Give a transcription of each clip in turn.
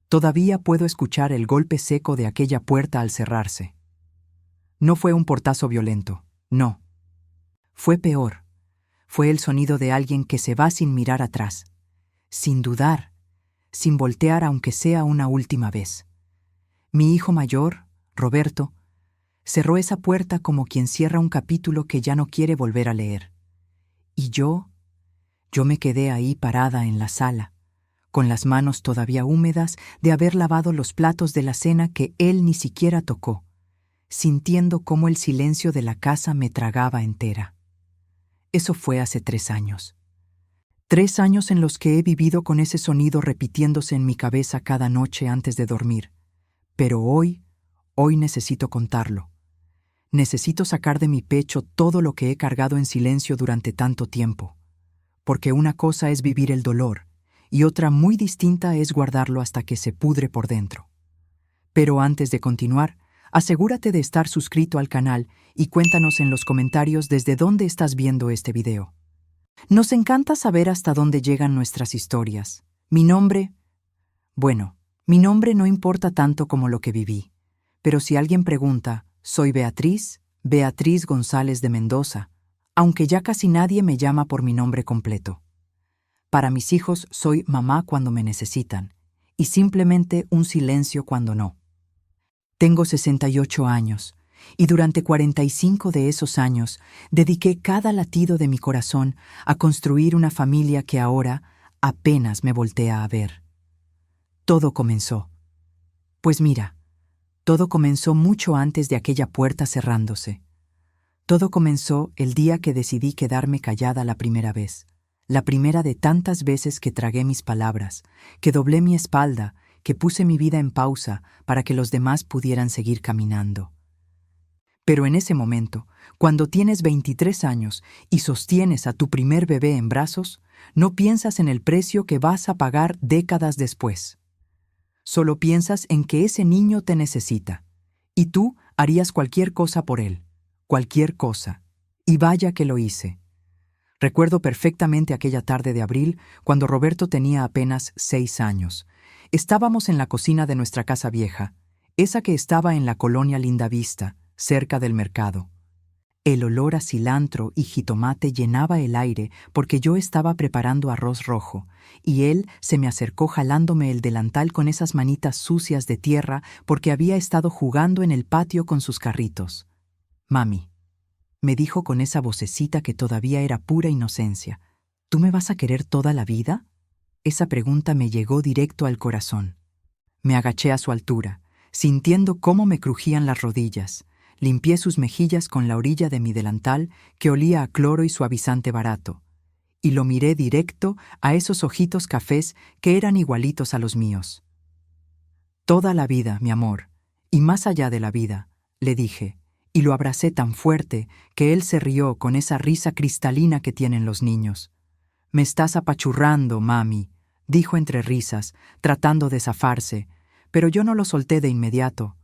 Todavía puedo escuchar el golpe seco de aquella puerta al cerrarse. No fue un portazo violento, no. Fue peor. Fue el sonido de alguien que se va sin mirar atrás, sin dudar, sin voltear aunque sea una última vez. Mi hijo mayor, Roberto, cerró esa puerta como quien cierra un capítulo que ya no quiere volver a leer. Y yo me quedé ahí parada en la sala, con las manos todavía húmedas de haber lavado los platos de la cena que él ni siquiera tocó, sintiendo cómo el silencio de la casa me tragaba entera. Eso fue hace 3 años. 3 años en los que he vivido con ese sonido repitiéndose en mi cabeza cada noche antes de dormir. Pero hoy necesito contarlo. Necesito sacar de mi pecho todo lo que he cargado en silencio durante tanto tiempo. Porque una cosa es vivir el dolor, y otra muy distinta es guardarlo hasta que se pudre por dentro. Pero antes de continuar, asegúrate de estar suscrito al canal y cuéntanos en los comentarios desde dónde estás viendo este video. Nos encanta saber hasta dónde llegan nuestras historias. Mi nombre no importa tanto como lo que viví. Pero si alguien pregunta, soy Beatriz González de Mendoza, aunque ya casi nadie me llama por mi nombre completo. Para mis hijos soy mamá cuando me necesitan, y simplemente un silencio cuando no. Tengo 68 años, y durante 45 de esos años dediqué cada latido de mi corazón a construir una familia que ahora apenas me voltea a ver. Todo comenzó. Pues mira, todo comenzó mucho antes de aquella puerta cerrándose. Todo comenzó el día que decidí quedarme callada la primera vez. La primera de tantas veces que tragué mis palabras, que doblé mi espalda, que puse mi vida en pausa para que los demás pudieran seguir caminando. Pero en ese momento, cuando tienes 23 años y sostienes a tu primer bebé en brazos, no piensas en el precio que vas a pagar décadas después. Solo piensas en que ese niño te necesita, y tú harías cualquier cosa por él, cualquier cosa. Y vaya que lo hice. Recuerdo perfectamente aquella tarde de abril, cuando Roberto tenía apenas 6 años. Estábamos en la cocina de nuestra casa vieja, esa que estaba en la colonia Lindavista, cerca del mercado. El olor a cilantro y jitomate llenaba el aire porque yo estaba preparando arroz rojo, y él se me acercó jalándome el delantal con esas manitas sucias de tierra porque había estado jugando en el patio con sus carritos. «Mami», me dijo con esa vocecita que todavía era pura inocencia, «¿tú me vas a querer toda la vida?». Esa pregunta me llegó directo al corazón. Me agaché a su altura, sintiendo cómo me crujían las rodillas. Limpié sus mejillas con la orilla de mi delantal, que olía a cloro y suavizante barato, y lo miré directo a esos ojitos cafés que eran igualitos a los míos. «Toda la vida, mi amor, y más allá de la vida», le dije, y lo abracé tan fuerte que él se rió con esa risa cristalina que tienen los niños. «Me estás apachurrando, mami», dijo entre risas, tratando de zafarse, pero yo no lo solté de inmediato.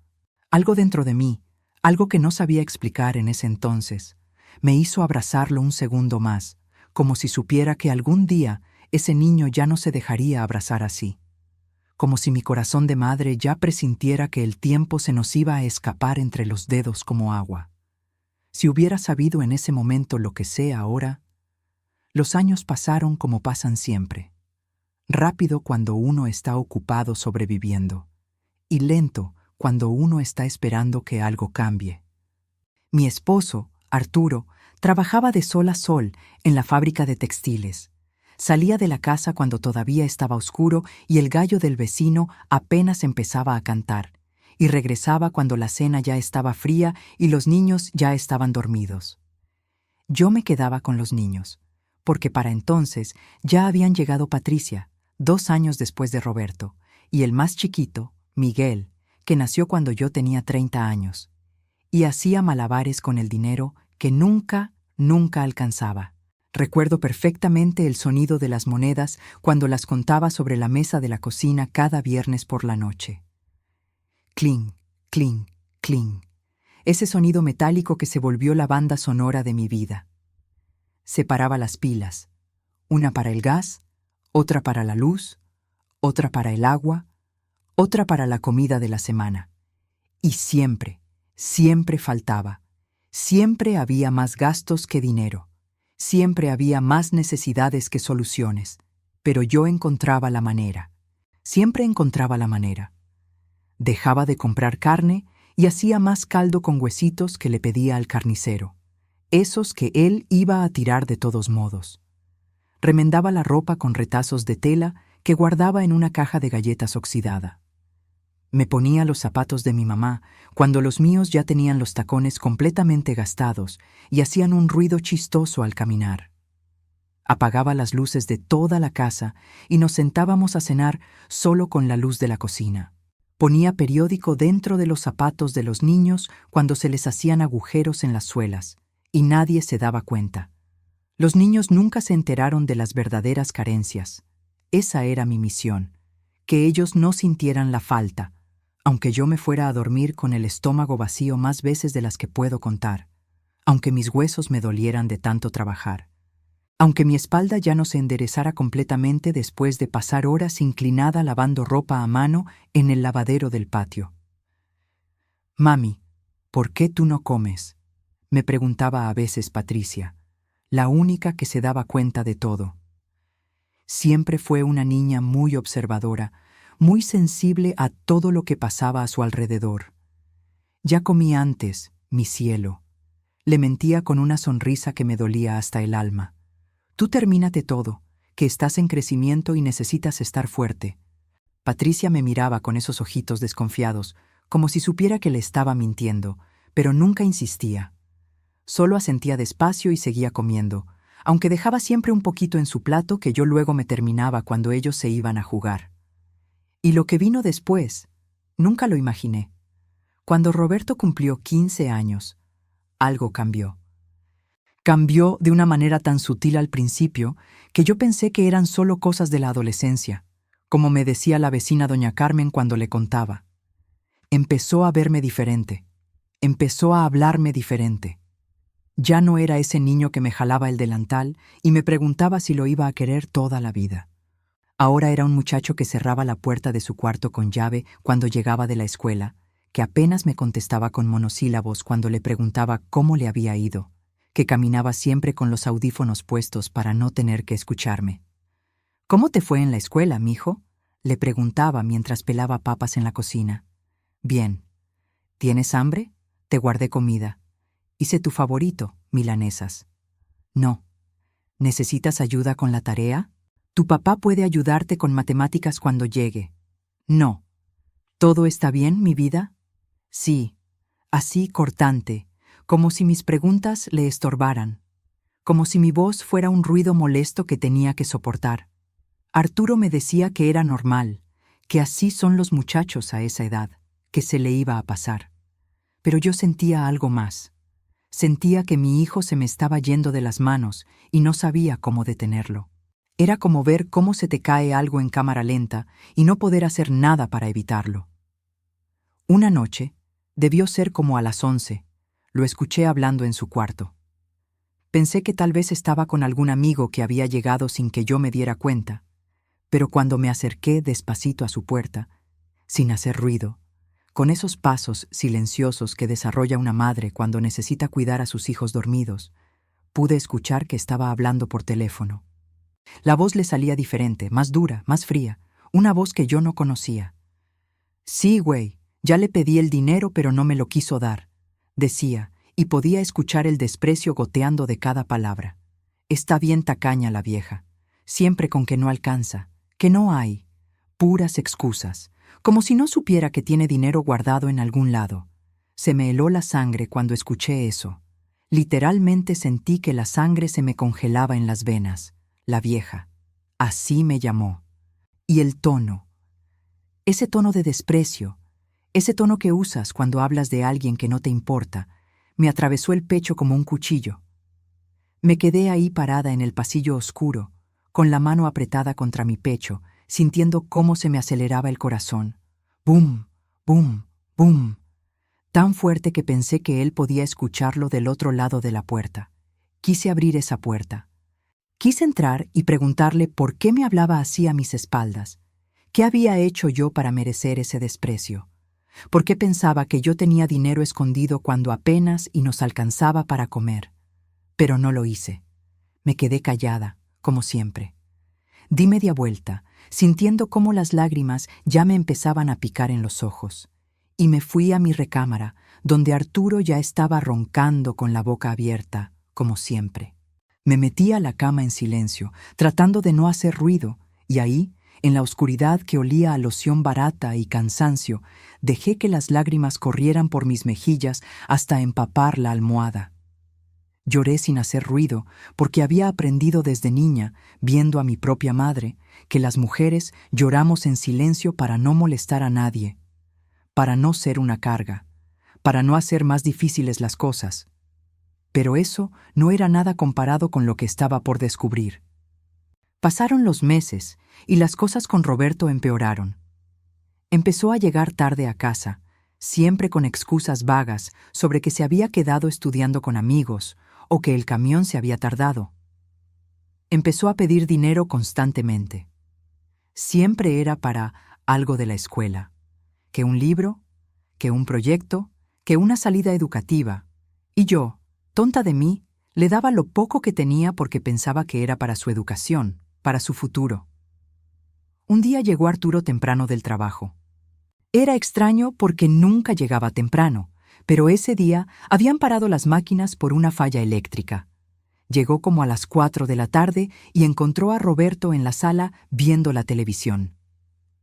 Algo dentro de mí, algo que no sabía explicar en ese entonces, me hizo abrazarlo un segundo más, como si supiera que algún día ese niño ya no se dejaría abrazar así. Como si mi corazón de madre ya presintiera que el tiempo se nos iba a escapar entre los dedos como agua. Si hubiera sabido en ese momento lo que sé ahora, los años pasaron como pasan siempre. Rápido cuando uno está ocupado sobreviviendo, y lento cuando uno está esperando que algo cambie. Mi esposo, Arturo, trabajaba de sol a sol en la fábrica de textiles. Salía de la casa cuando todavía estaba oscuro y el gallo del vecino apenas empezaba a cantar, y regresaba cuando la cena ya estaba fría y los niños ya estaban dormidos. Yo me quedaba con los niños, porque para entonces ya habían llegado Patricia, 2 años después de Roberto, y el más chiquito, Miguel, que nació cuando yo tenía 30 años, y hacía malabares con el dinero que nunca alcanzaba. Recuerdo perfectamente el sonido de las monedas cuando las contaba sobre la mesa de la cocina cada viernes por la noche. Cling, cling, cling. Ese sonido metálico que se volvió la banda sonora de mi vida. Separaba las pilas, una para el gas, otra para la luz, otra para el agua, otra para la comida de la semana. Y siempre, siempre faltaba. Siempre había más gastos que dinero. Siempre había más necesidades que soluciones. Pero yo encontraba la manera. Siempre encontraba la manera. Dejaba de comprar carne y hacía más caldo con huesitos que le pedía al carnicero, esos que él iba a tirar de todos modos. Remendaba la ropa con retazos de tela que guardaba en una caja de galletas oxidada. Me ponía los zapatos de mi mamá cuando los míos ya tenían los tacones completamente gastados y hacían un ruido chistoso al caminar. Apagaba las luces de toda la casa y nos sentábamos a cenar solo con la luz de la cocina. Ponía periódico dentro de los zapatos de los niños cuando se les hacían agujeros en las suelas, y nadie se daba cuenta. Los niños nunca se enteraron de las verdaderas carencias. Esa era mi misión, que ellos no sintieran la falta, aunque yo me fuera a dormir con el estómago vacío más veces de las que puedo contar, aunque mis huesos me dolieran de tanto trabajar, aunque mi espalda ya no se enderezara completamente después de pasar horas inclinada lavando ropa a mano en el lavadero del patio. «Mami, ¿por qué tú no comes?», me preguntaba a veces Patricia, la única que se daba cuenta de todo. Siempre fue una niña muy observadora, muy sensible a todo lo que pasaba a su alrededor. «Ya comí antes, mi cielo», le mentía con una sonrisa que me dolía hasta el alma. «Tú termínate todo, que estás en crecimiento y necesitas estar fuerte». Patricia me miraba con esos ojitos desconfiados, como si supiera que le estaba mintiendo, pero nunca insistía. Solo asentía despacio y seguía comiendo, aunque dejaba siempre un poquito en su plato que yo luego me terminaba cuando ellos se iban a jugar. Y lo que vino después, nunca lo imaginé. Cuando Roberto cumplió 15 años, algo cambió. Cambió de una manera tan sutil al principio que yo pensé que eran solo cosas de la adolescencia, como me decía la vecina doña Carmen cuando le contaba. Empezó a verme diferente, empezó a hablarme diferente. Ya no era ese niño que me jalaba el delantal y me preguntaba si lo iba a querer toda la vida. Ahora era un muchacho que cerraba la puerta de su cuarto con llave cuando llegaba de la escuela, que apenas me contestaba con monosílabos cuando le preguntaba cómo le había ido, que caminaba siempre con los audífonos puestos para no tener que escucharme. «¿Cómo te fue en la escuela, mijo?», le preguntaba mientras pelaba papas en la cocina. «Bien. ¿Tienes hambre? Te guardé comida. Hice tu favorito, milanesas». «No». «¿Necesitas ayuda con la tarea? Tu papá puede ayudarte con matemáticas cuando llegue». «No». «¿Todo está bien, mi vida?» «Sí». Así cortante, como si mis preguntas le estorbaran, como si mi voz fuera un ruido molesto que tenía que soportar. Arturo me decía que era normal, que así son los muchachos a esa edad, que se le iba a pasar. Pero yo sentía algo más. Sentía que mi hijo se me estaba yendo de las manos y no sabía cómo detenerlo. Era como ver cómo se te cae algo en cámara lenta y no poder hacer nada para evitarlo. Una noche, debió ser como a las 11, lo escuché hablando en su cuarto. Pensé que tal vez estaba con algún amigo que había llegado sin que yo me diera cuenta, pero cuando me acerqué despacito a su puerta, sin hacer ruido, con esos pasos silenciosos que desarrolla una madre cuando necesita cuidar a sus hijos dormidos, pude escuchar que estaba hablando por teléfono. La voz le salía diferente, más dura, más fría, una voz que yo no conocía. «Sí, güey, ya le pedí el dinero pero no me lo quiso dar», decía, y podía escuchar el desprecio goteando de cada palabra. «Está bien tacaña la vieja, siempre con que no alcanza, que no hay, puras excusas, como si no supiera que tiene dinero guardado en algún lado». Se me heló la sangre cuando escuché eso. Literalmente sentí que la sangre se me congelaba en las venas. La vieja. Así me llamó. Y el tono. Ese tono de desprecio, ese tono que usas cuando hablas de alguien que no te importa, me atravesó el pecho como un cuchillo. Me quedé ahí parada en el pasillo oscuro, con la mano apretada contra mi pecho, sintiendo cómo se me aceleraba el corazón. ¡Bum! ¡Bum! ¡Bum! Tan fuerte que pensé que él podía escucharlo del otro lado de la puerta. Quise abrir esa puerta. Quise entrar y preguntarle por qué me hablaba así a mis espaldas. ¿Qué había hecho yo para merecer ese desprecio? ¿Por qué pensaba que yo tenía dinero escondido cuando apenas y nos alcanzaba para comer? Pero no lo hice. Me quedé callada, como siempre. Di media vuelta, sintiendo cómo las lágrimas ya me empezaban a picar en los ojos, y me fui a mi recámara, donde Arturo ya estaba roncando con la boca abierta, como siempre. Me metí a la cama en silencio, tratando de no hacer ruido, y ahí, en la oscuridad que olía a loción barata y cansancio, dejé que las lágrimas corrieran por mis mejillas hasta empapar la almohada. Lloré sin hacer ruido, porque había aprendido desde niña, viendo a mi propia madre, que las mujeres lloramos en silencio para no molestar a nadie, para no ser una carga, para no hacer más difíciles las cosas. Pero eso no era nada comparado con lo que estaba por descubrir. Pasaron los meses y las cosas con Roberto empeoraron. Empezó a llegar tarde a casa, siempre con excusas vagas sobre que se había quedado estudiando con amigos o que el camión se había tardado. Empezó a pedir dinero constantemente. Siempre era para algo de la escuela, que un libro, que un proyecto, que una salida educativa, y yo, tonta de mí, le daba lo poco que tenía porque pensaba que era para su educación, para su futuro. Un día llegó Arturo temprano del trabajo. Era extraño porque nunca llegaba temprano, pero ese día habían parado las máquinas por una falla eléctrica. Llegó como a las 4 de la tarde y encontró a Roberto en la sala viendo la televisión.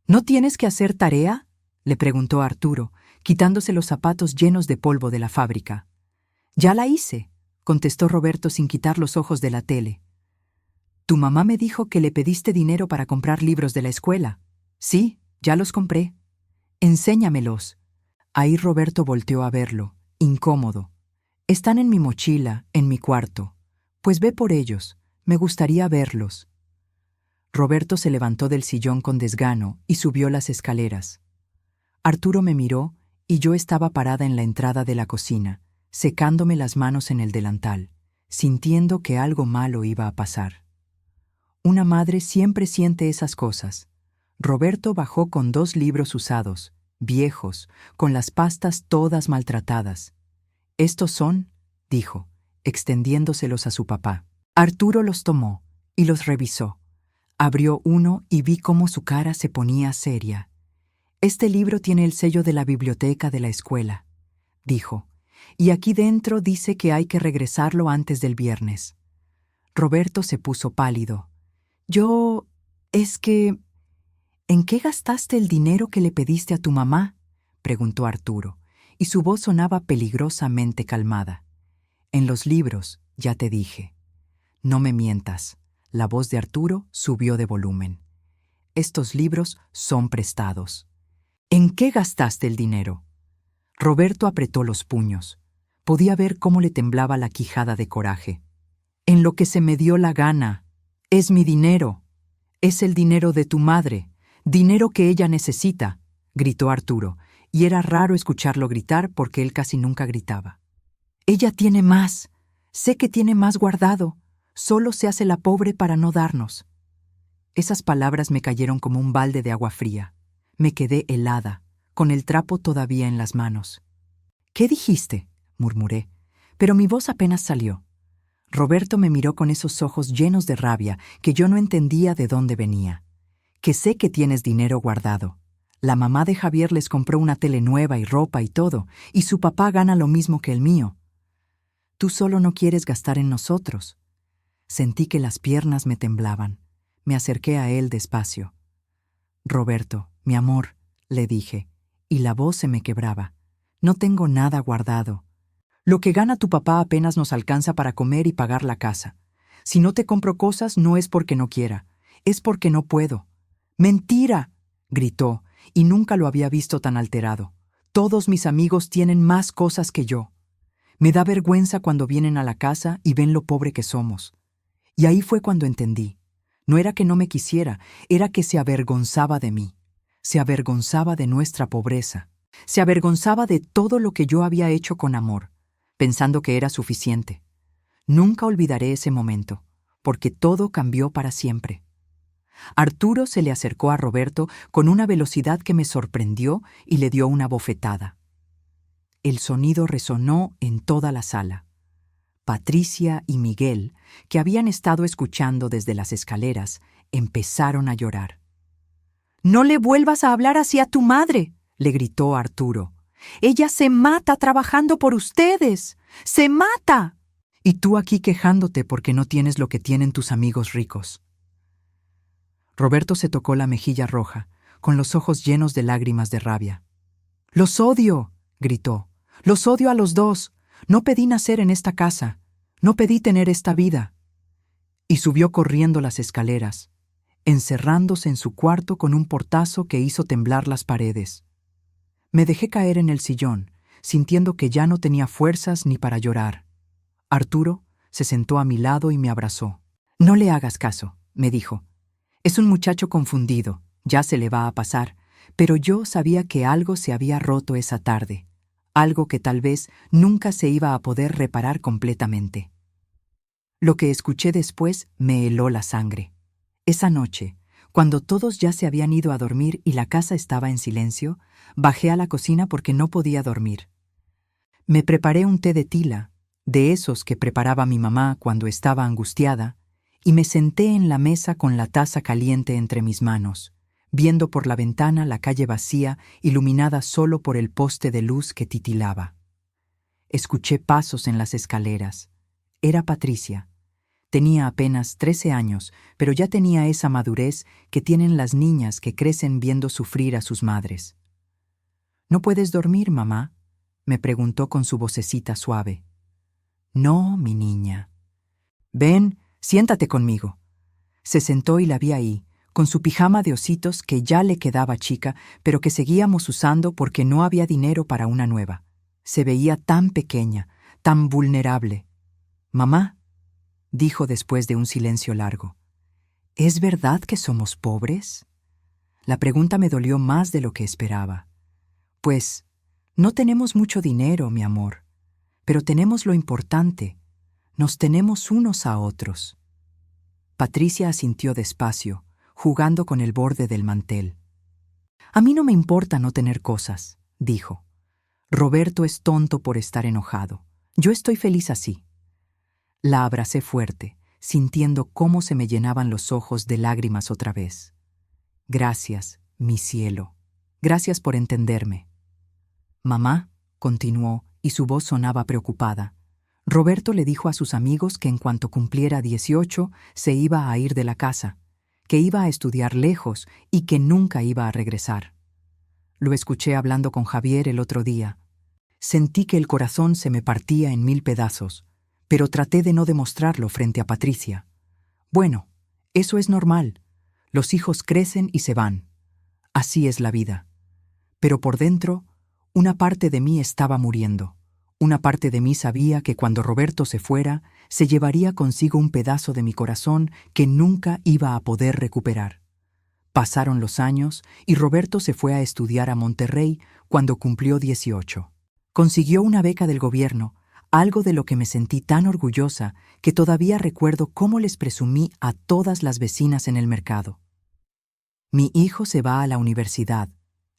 ¿No tienes que hacer tarea?, le preguntó Arturo, quitándose los zapatos llenos de polvo de la fábrica. «Ya la hice», contestó Roberto sin quitar los ojos de la tele. «Tu mamá me dijo que le pediste dinero para comprar libros de la escuela». «Sí, ya los compré». «Enséñamelos». Ahí Roberto volteó a verlo, incómodo. «Están en mi mochila, en mi cuarto. Pues ve por ellos, me gustaría verlos». Roberto se levantó del sillón con desgano y subió las escaleras. Arturo me miró y yo estaba parada en la entrada de la cocina, secándome las manos en el delantal, sintiendo que algo malo iba a pasar. Una madre siempre siente esas cosas. Roberto bajó con 2 libros usados, viejos, con las pastas todas maltratadas. «Estos son», dijo, extendiéndoselos a su papá. Arturo los tomó y los revisó. Abrió uno y vi cómo su cara se ponía seria. «Este libro tiene el sello de la biblioteca de la escuela», dijo, «y aquí dentro dice que hay que regresarlo antes del viernes». Roberto se puso pálido. «Es que... ¿En qué gastaste el dinero que le pediste a tu mamá?», preguntó Arturo, y su voz sonaba peligrosamente calmada. «En los libros, ya te dije». «No me mientas». La voz de Arturo subió de volumen. «Estos libros son prestados». «¿En qué gastaste el dinero?». Roberto apretó los puños. Podía ver cómo le temblaba la quijada de coraje. «En lo que se me dio la gana. Es mi dinero. Es el dinero de tu madre. Dinero que ella necesita», gritó Arturo, y era raro escucharlo gritar porque él casi nunca gritaba. «Ella tiene más. Sé que tiene más guardado. Solo se hace la pobre para no darnos». Esas palabras me cayeron como un balde de agua fría. Me quedé helada, con el trapo todavía en las manos. «¿Qué dijiste?», murmuré, pero mi voz apenas salió. Roberto me miró con esos ojos llenos de rabia que yo no entendía de dónde venía. «Que sé que tienes dinero guardado. La mamá de Javier les compró una tele nueva y ropa y todo, y su papá gana lo mismo que el mío. Tú solo no quieres gastar en nosotros». Sentí que las piernas me temblaban. Me acerqué a él despacio. «Roberto, mi amor», le dije, y la voz se me quebraba. «No tengo nada guardado. Lo que gana tu papá apenas nos alcanza para comer y pagar la casa. Si no te compro cosas no es porque no quiera, es porque no puedo». «¡Mentira!», gritó, y nunca lo había visto tan alterado. «Todos mis amigos tienen más cosas que yo. Me da vergüenza cuando vienen a la casa y ven lo pobre que somos». Y ahí fue cuando entendí. No era que no me quisiera, era que se avergonzaba de mí. Se avergonzaba de nuestra pobreza. Se avergonzaba de todo lo que yo había hecho con amor, pensando que era suficiente. Nunca olvidaré ese momento, porque todo cambió para siempre. Arturo se le acercó a Roberto con una velocidad que me sorprendió y le dio una bofetada. El sonido resonó en toda la sala. Patricia y Miguel, que habían estado escuchando desde las escaleras, empezaron a llorar. «No le vuelvas a hablar así a tu madre», le gritó Arturo. «Ella se mata trabajando por ustedes. ¡Se mata! Y tú aquí quejándote porque no tienes lo que tienen tus amigos ricos». Roberto se tocó la mejilla roja, con los ojos llenos de lágrimas de rabia. «¡Los odio!», gritó. «Los odio a los dos. No pedí nacer en esta casa. No pedí tener esta vida». Y subió corriendo las escaleras, encerrándose en su cuarto con un portazo que hizo temblar las paredes. Me dejé caer en el sillón, sintiendo que ya no tenía fuerzas ni para llorar. Arturo se sentó a mi lado y me abrazó. «No le hagas caso», me dijo. «Es un muchacho confundido, ya se le va a pasar», pero yo sabía que algo se había roto esa tarde, algo que tal vez nunca se iba a poder reparar completamente. Lo que escuché después me heló la sangre. Esa noche, cuando todos ya se habían ido a dormir y la casa estaba en silencio, bajé a la cocina porque no podía dormir. Me preparé un té de tila, de esos que preparaba mi mamá cuando estaba angustiada, y me senté en la mesa con la taza caliente entre mis manos, viendo por la ventana la calle vacía, iluminada solo por el poste de luz que titilaba. Escuché pasos en las escaleras. Era Patricia. Tenía apenas 13 años, pero ya tenía esa madurez que tienen las niñas que crecen viendo sufrir a sus madres. «¿No puedes dormir, mamá?», me preguntó con su vocecita suave. «No, mi niña». «Ven, siéntate conmigo». Se sentó y la vi ahí, con su pijama de ositos que ya le quedaba chica, pero que seguíamos usando porque no había dinero para una nueva. Se veía tan pequeña, tan vulnerable. «Mamá», dijo después de un silencio largo, «¿es verdad que somos pobres?». La pregunta me dolió más de lo que esperaba. «Pues, no tenemos mucho dinero, mi amor, pero tenemos lo importante. Nos tenemos unos a otros». Patricia asintió despacio, jugando con el borde del mantel. «A mí no me importa no tener cosas», dijo. «Roberto es tonto por estar enojado. Yo estoy feliz así». La abracé fuerte, sintiendo cómo se me llenaban los ojos de lágrimas otra vez. «Gracias, mi cielo. Gracias por entenderme». «Mamá», continuó, y su voz sonaba preocupada. «Roberto le dijo a sus amigos que en cuanto cumpliera 18 se iba a ir de la casa, que iba a estudiar lejos y que nunca iba a regresar. Lo escuché hablando con Javier el otro día. Sentí que el corazón se me partía en 1000 pedazos, pero traté de no demostrarlo frente a Patricia. Bueno, eso es normal. Los hijos crecen y se van. Así es la vida. Pero por dentro, una parte de mí estaba muriendo. Una parte de mí sabía que cuando Roberto se fuera, se llevaría consigo un pedazo de mi corazón que nunca iba a poder recuperar. Pasaron los años y Roberto se fue a estudiar a Monterrey cuando cumplió 18. Consiguió una beca del gobierno, algo de lo que me sentí tan orgullosa que todavía recuerdo cómo les presumí a todas las vecinas en el mercado. «Mi hijo se va a la universidad»,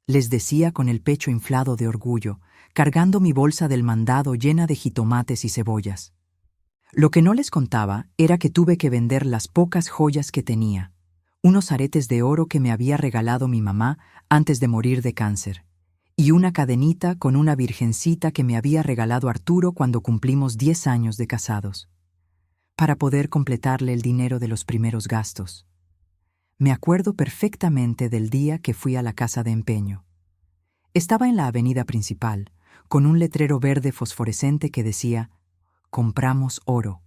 les decía con el pecho inflado de orgullo, cargando mi bolsa del mandado llena de jitomates y cebollas. Lo que no les contaba era que tuve que vender las pocas joyas que tenía, unos aretes de oro que me había regalado mi mamá antes de morir de cáncer, y una cadenita con una virgencita que me había regalado Arturo cuando cumplimos 10 años de casados, para poder completarle el dinero de los primeros gastos. Me acuerdo perfectamente del día que fui a la casa de empeño. Estaba en la avenida principal, con un letrero verde fosforescente que decía «Compramos oro».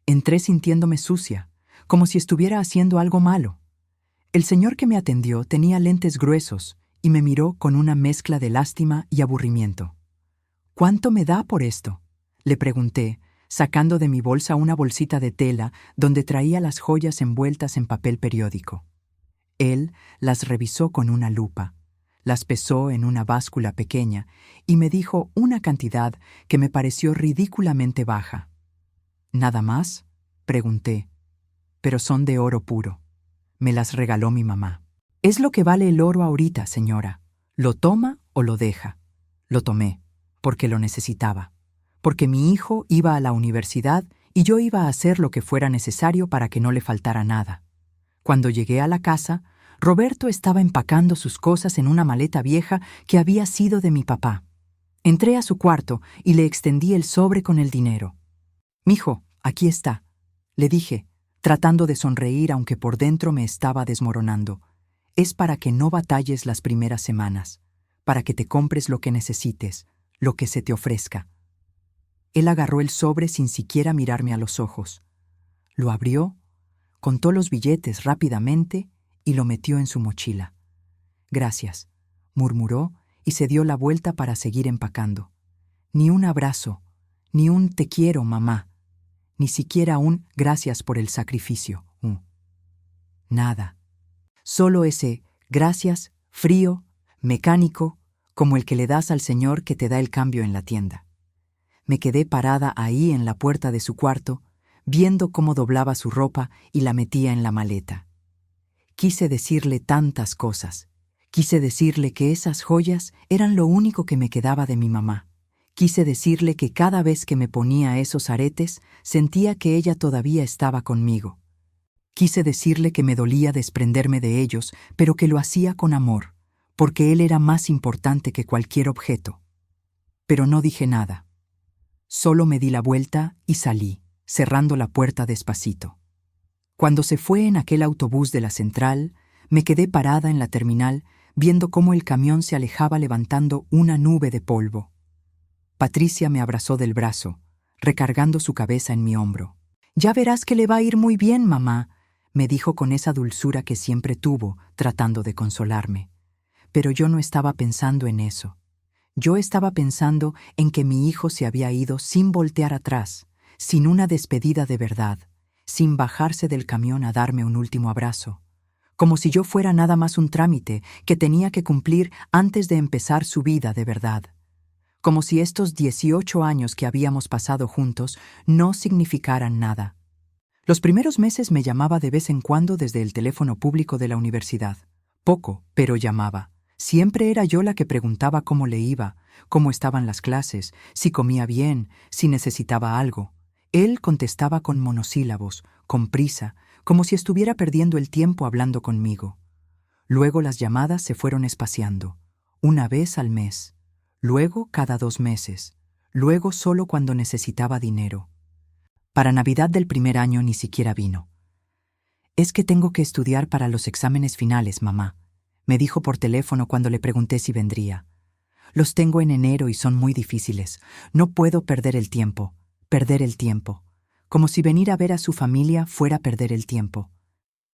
Entré sintiéndome sucia, como si estuviera haciendo algo malo. El señor que me atendió tenía lentes gruesos y me miró con una mezcla de lástima y aburrimiento. «¿Cuánto me da por esto?», le pregunté, sacando de mi bolsa una bolsita de tela donde traía las joyas envueltas en papel periódico. Él las revisó con una lupa, las pesó en una báscula pequeña y me dijo una cantidad que me pareció ridículamente baja. «¿Nada más?», pregunté. «Pero son de oro puro». Me las regaló mi mamá. Es lo que vale el oro ahorita, señora. ¿Lo toma o lo deja? Lo tomé, porque lo necesitaba. Porque mi hijo iba a la universidad y yo iba a hacer lo que fuera necesario para que no le faltara nada. Cuando llegué a la casa, Roberto estaba empacando sus cosas en una maleta vieja que había sido de mi papá. Entré a su cuarto y le extendí el sobre con el dinero. «Mijo, aquí está», le dije, tratando de sonreír aunque por dentro me estaba desmoronando. «Es para que no batalles las primeras semanas, para que te compres lo que necesites, lo que se te ofrezca». Él agarró el sobre sin siquiera mirarme a los ojos. Lo abrió, contó los billetes rápidamente y lo metió en su mochila. «Gracias», murmuró y se dio la vuelta para seguir empacando. Ni un abrazo, ni un «te quiero, mamá», ni siquiera un «gracias por el sacrificio». Nada. Solo ese «gracias» frío, mecánico, como el que le das al señor que te da el cambio en la tienda. Me quedé parada ahí en la puerta de su cuarto, viendo cómo doblaba su ropa y la metía en la maleta. Quise decirle tantas cosas. Quise decirle que esas joyas eran lo único que me quedaba de mi mamá. Quise decirle que cada vez que me ponía esos aretes, sentía que ella todavía estaba conmigo. Quise decirle que me dolía desprenderme de ellos, pero que lo hacía con amor, porque él era más importante que cualquier objeto. Pero no dije nada. Solo me di la vuelta y salí, cerrando la puerta despacito. Cuando se fue en aquel autobús de la central, me quedé parada en la terminal viendo cómo el camión se alejaba levantando una nube de polvo. Patricia me abrazó del brazo, recargando su cabeza en mi hombro. «Ya verás que le va a ir muy bien, mamá», me dijo con esa dulzura que siempre tuvo, tratando de consolarme. Pero yo no estaba pensando en eso. Yo estaba pensando en que mi hijo se había ido sin voltear atrás, sin una despedida de verdad, sin bajarse del camión a darme un último abrazo, como si yo fuera nada más un trámite que tenía que cumplir antes de empezar su vida de verdad, como si estos 18 años que habíamos pasado juntos no significaran nada. Los primeros meses me llamaba de vez en cuando desde el teléfono público de la universidad. Poco, pero llamaba. Siempre era yo la que preguntaba cómo le iba, cómo estaban las clases, si comía bien, si necesitaba algo. Él contestaba con monosílabos, con prisa, como si estuviera perdiendo el tiempo hablando conmigo. Luego las llamadas se fueron espaciando, una vez al mes, luego cada 2 meses, luego solo cuando necesitaba dinero. Para Navidad del primer año ni siquiera vino. «Es que tengo que estudiar para los exámenes finales, mamá», me dijo por teléfono cuando le pregunté si vendría. «Los tengo en enero y son muy difíciles. No puedo perder el tiempo. Como si venir a ver a su familia fuera perder el tiempo».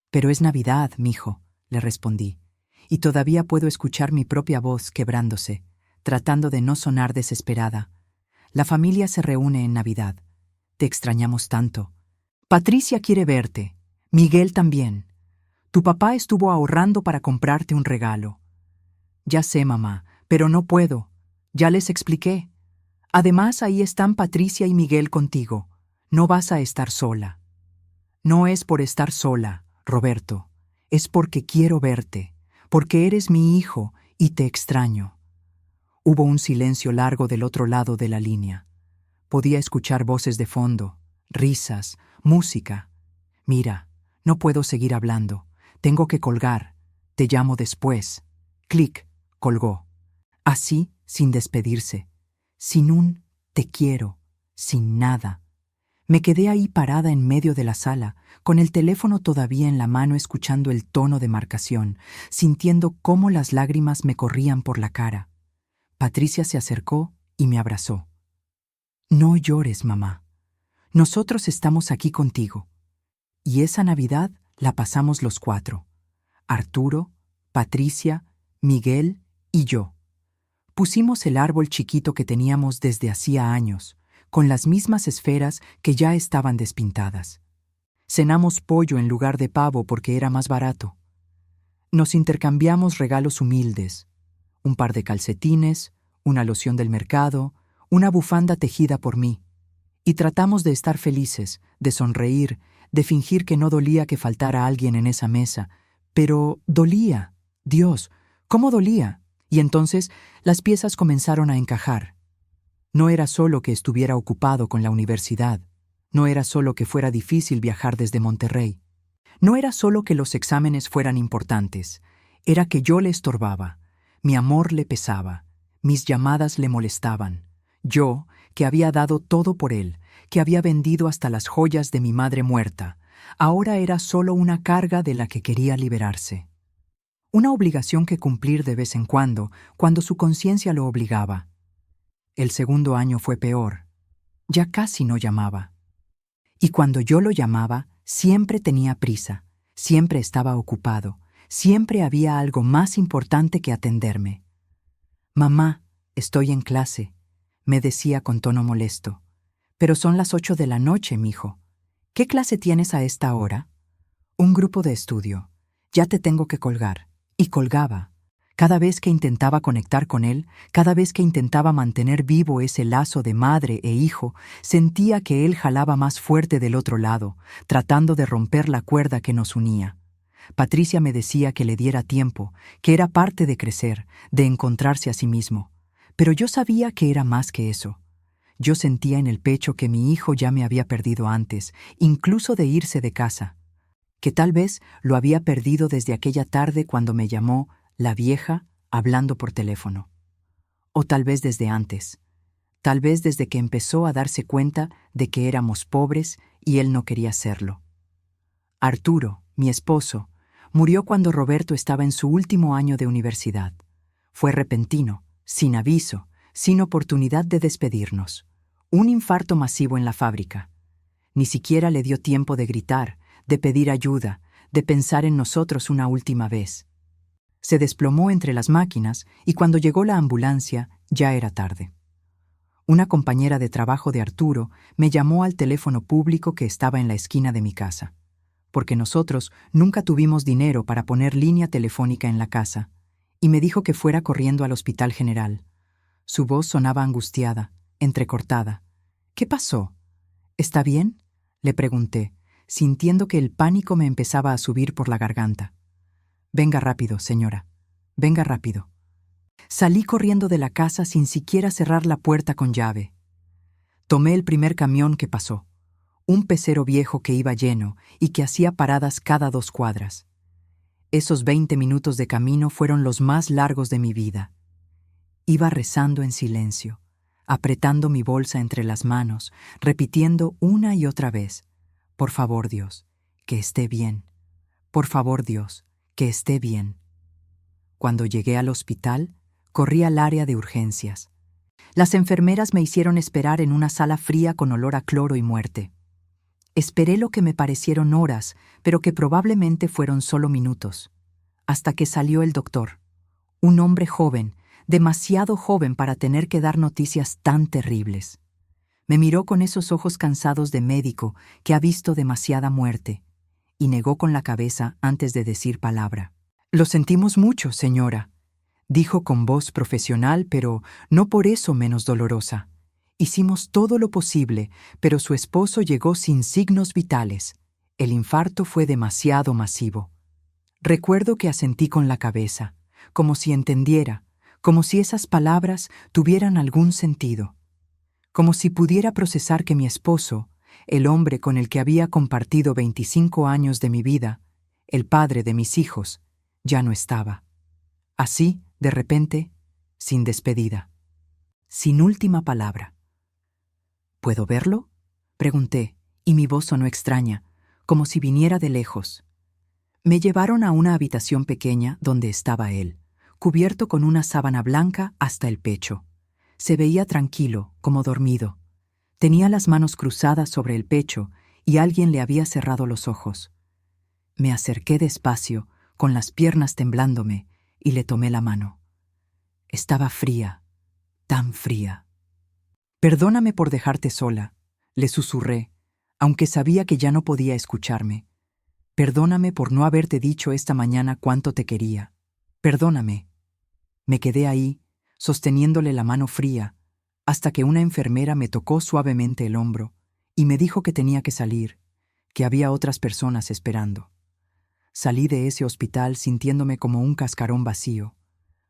«Pero es Navidad, mijo», le respondí, y todavía puedo escuchar mi propia voz quebrándose, tratando de no sonar desesperada. «La familia se reúne en Navidad. Te extrañamos tanto. Patricia quiere verte. Miguel también. Tu papá estuvo ahorrando para comprarte un regalo». «Ya sé, mamá, pero no puedo. Ya les expliqué. Además, ahí están Patricia y Miguel contigo. No vas a estar sola». «No es por estar sola, Roberto. Es porque quiero verte, porque eres mi hijo y te extraño». Hubo un silencio largo del otro lado de la línea. Podía escuchar voces de fondo, risas, música. «Mira, no puedo seguir hablando. Tengo que colgar. Te llamo después». Clic, colgó. Así, sin despedirse, sin un «te quiero», sin nada. Me quedé ahí parada en medio de la sala, con el teléfono todavía en la mano escuchando el tono de marcación, sintiendo cómo las lágrimas me corrían por la cara. Patricia se acercó y me abrazó. «No llores, mamá. Nosotros estamos aquí contigo». Y esa Navidad la pasamos los 4. Arturo, Patricia, Miguel y yo. Pusimos el árbol chiquito que teníamos desde hacía años, con las mismas esferas que ya estaban despintadas. Cenamos pollo en lugar de pavo porque era más barato. Nos intercambiamos regalos humildes: un par de calcetines, una loción del mercado, una bufanda tejida por mí. Y tratamos de estar felices, de sonreír, de fingir que no dolía que faltara alguien en esa mesa, pero dolía. Dios, ¿cómo dolía? Y entonces las piezas comenzaron a encajar. No era solo que estuviera ocupado con la universidad, no era solo que fuera difícil viajar desde Monterrey, no era solo que los exámenes fueran importantes, era que yo le estorbaba, mi amor le pesaba, mis llamadas le molestaban. Yo, que había dado todo por él, que había vendido hasta las joyas de mi madre muerta, ahora era solo una carga de la que quería liberarse. Una obligación que cumplir de vez en cuando su conciencia lo obligaba. El segundo año fue peor. Ya casi no llamaba. Y cuando yo lo llamaba, siempre tenía prisa, siempre estaba ocupado, siempre había algo más importante que atenderme. «Mamá, estoy en clase», me decía con tono molesto. «Pero son las 8 de la noche, mijo. ¿Qué clase tienes a esta hora?» «Un grupo de estudio. Ya te tengo que colgar». Y colgaba. Cada vez que intentaba conectar con él, cada vez que intentaba mantener vivo ese lazo de madre e hijo, sentía que él jalaba más fuerte del otro lado, tratando de romper la cuerda que nos unía. Patricia me decía que le diera tiempo, que era parte de crecer, de encontrarse a sí mismo. Pero yo sabía que era más que eso. Yo sentía en el pecho que mi hijo ya me había perdido antes, incluso de irse de casa. Que tal vez lo había perdido desde aquella tarde cuando me llamó la vieja hablando por teléfono. O tal vez desde antes. Tal vez desde que empezó a darse cuenta de que éramos pobres y él no quería serlo. Arturo, mi esposo, murió cuando Roberto estaba en su último año de universidad. Fue repentino, sin aviso, sin oportunidad de despedirnos. Un infarto masivo en la fábrica. Ni siquiera le dio tiempo de gritar, de pedir ayuda, de pensar en nosotros una última vez. Se desplomó entre las máquinas y cuando llegó la ambulancia ya era tarde. Una compañera de trabajo de Arturo me llamó al teléfono público que estaba en la esquina de mi casa, porque nosotros nunca tuvimos dinero para poner línea telefónica en la casa, y me dijo que fuera corriendo al Hospital General. Su voz sonaba angustiada, entrecortada. «¿Qué pasó? ¿Está bien?», le pregunté, sintiendo que el pánico me empezaba a subir por la garganta. «Venga rápido, señora. Venga rápido». Salí corriendo de la casa sin siquiera cerrar la puerta con llave. Tomé el primer camión que pasó, un pecero viejo que iba lleno y que hacía paradas cada 2 cuadras. Esos 20 minutos de camino fueron los más largos de mi vida. Iba rezando en silencio, apretando mi bolsa entre las manos, repitiendo una y otra vez: «Por favor, Dios, que esté bien. Por favor, Dios, que esté bien». Cuando llegué al hospital, corrí al área de urgencias. Las enfermeras me hicieron esperar en una sala fría con olor a cloro y muerte. Esperé lo que me parecieron horas, pero que probablemente fueron solo minutos, hasta que salió el doctor, un hombre joven, demasiado joven para tener que dar noticias tan terribles. Me miró con esos ojos cansados de médico que ha visto demasiada muerte, y negó con la cabeza antes de decir palabra. «Lo sentimos mucho, señora», dijo con voz profesional, pero no por eso menos dolorosa. «Hicimos todo lo posible, pero su esposo llegó sin signos vitales. El infarto fue demasiado masivo». Recuerdo que asentí con la cabeza, como si entendiera, como si esas palabras tuvieran algún sentido. Como si pudiera procesar que mi esposo, el hombre con el que había compartido 25 años de mi vida, el padre de mis hijos, ya no estaba. Así, de repente, sin despedida, sin última palabra. «¿Puedo verlo?», pregunté, y mi voz sonó extraña, como si viniera de lejos. Me llevaron a una habitación pequeña donde estaba él, cubierto con una sábana blanca hasta el pecho. Se veía tranquilo, como dormido. Tenía las manos cruzadas sobre el pecho y alguien le había cerrado los ojos. Me acerqué despacio, con las piernas temblándome, y le tomé la mano. Estaba fría, tan fría. «Perdóname por dejarte sola», le susurré, aunque sabía que ya no podía escucharme. «Perdóname por no haberte dicho esta mañana cuánto te quería. Perdóname». Me quedé ahí, sosteniéndole la mano fría, hasta que una enfermera me tocó suavemente el hombro y me dijo que tenía que salir, que había otras personas esperando. Salí de ese hospital sintiéndome como un cascarón vacío,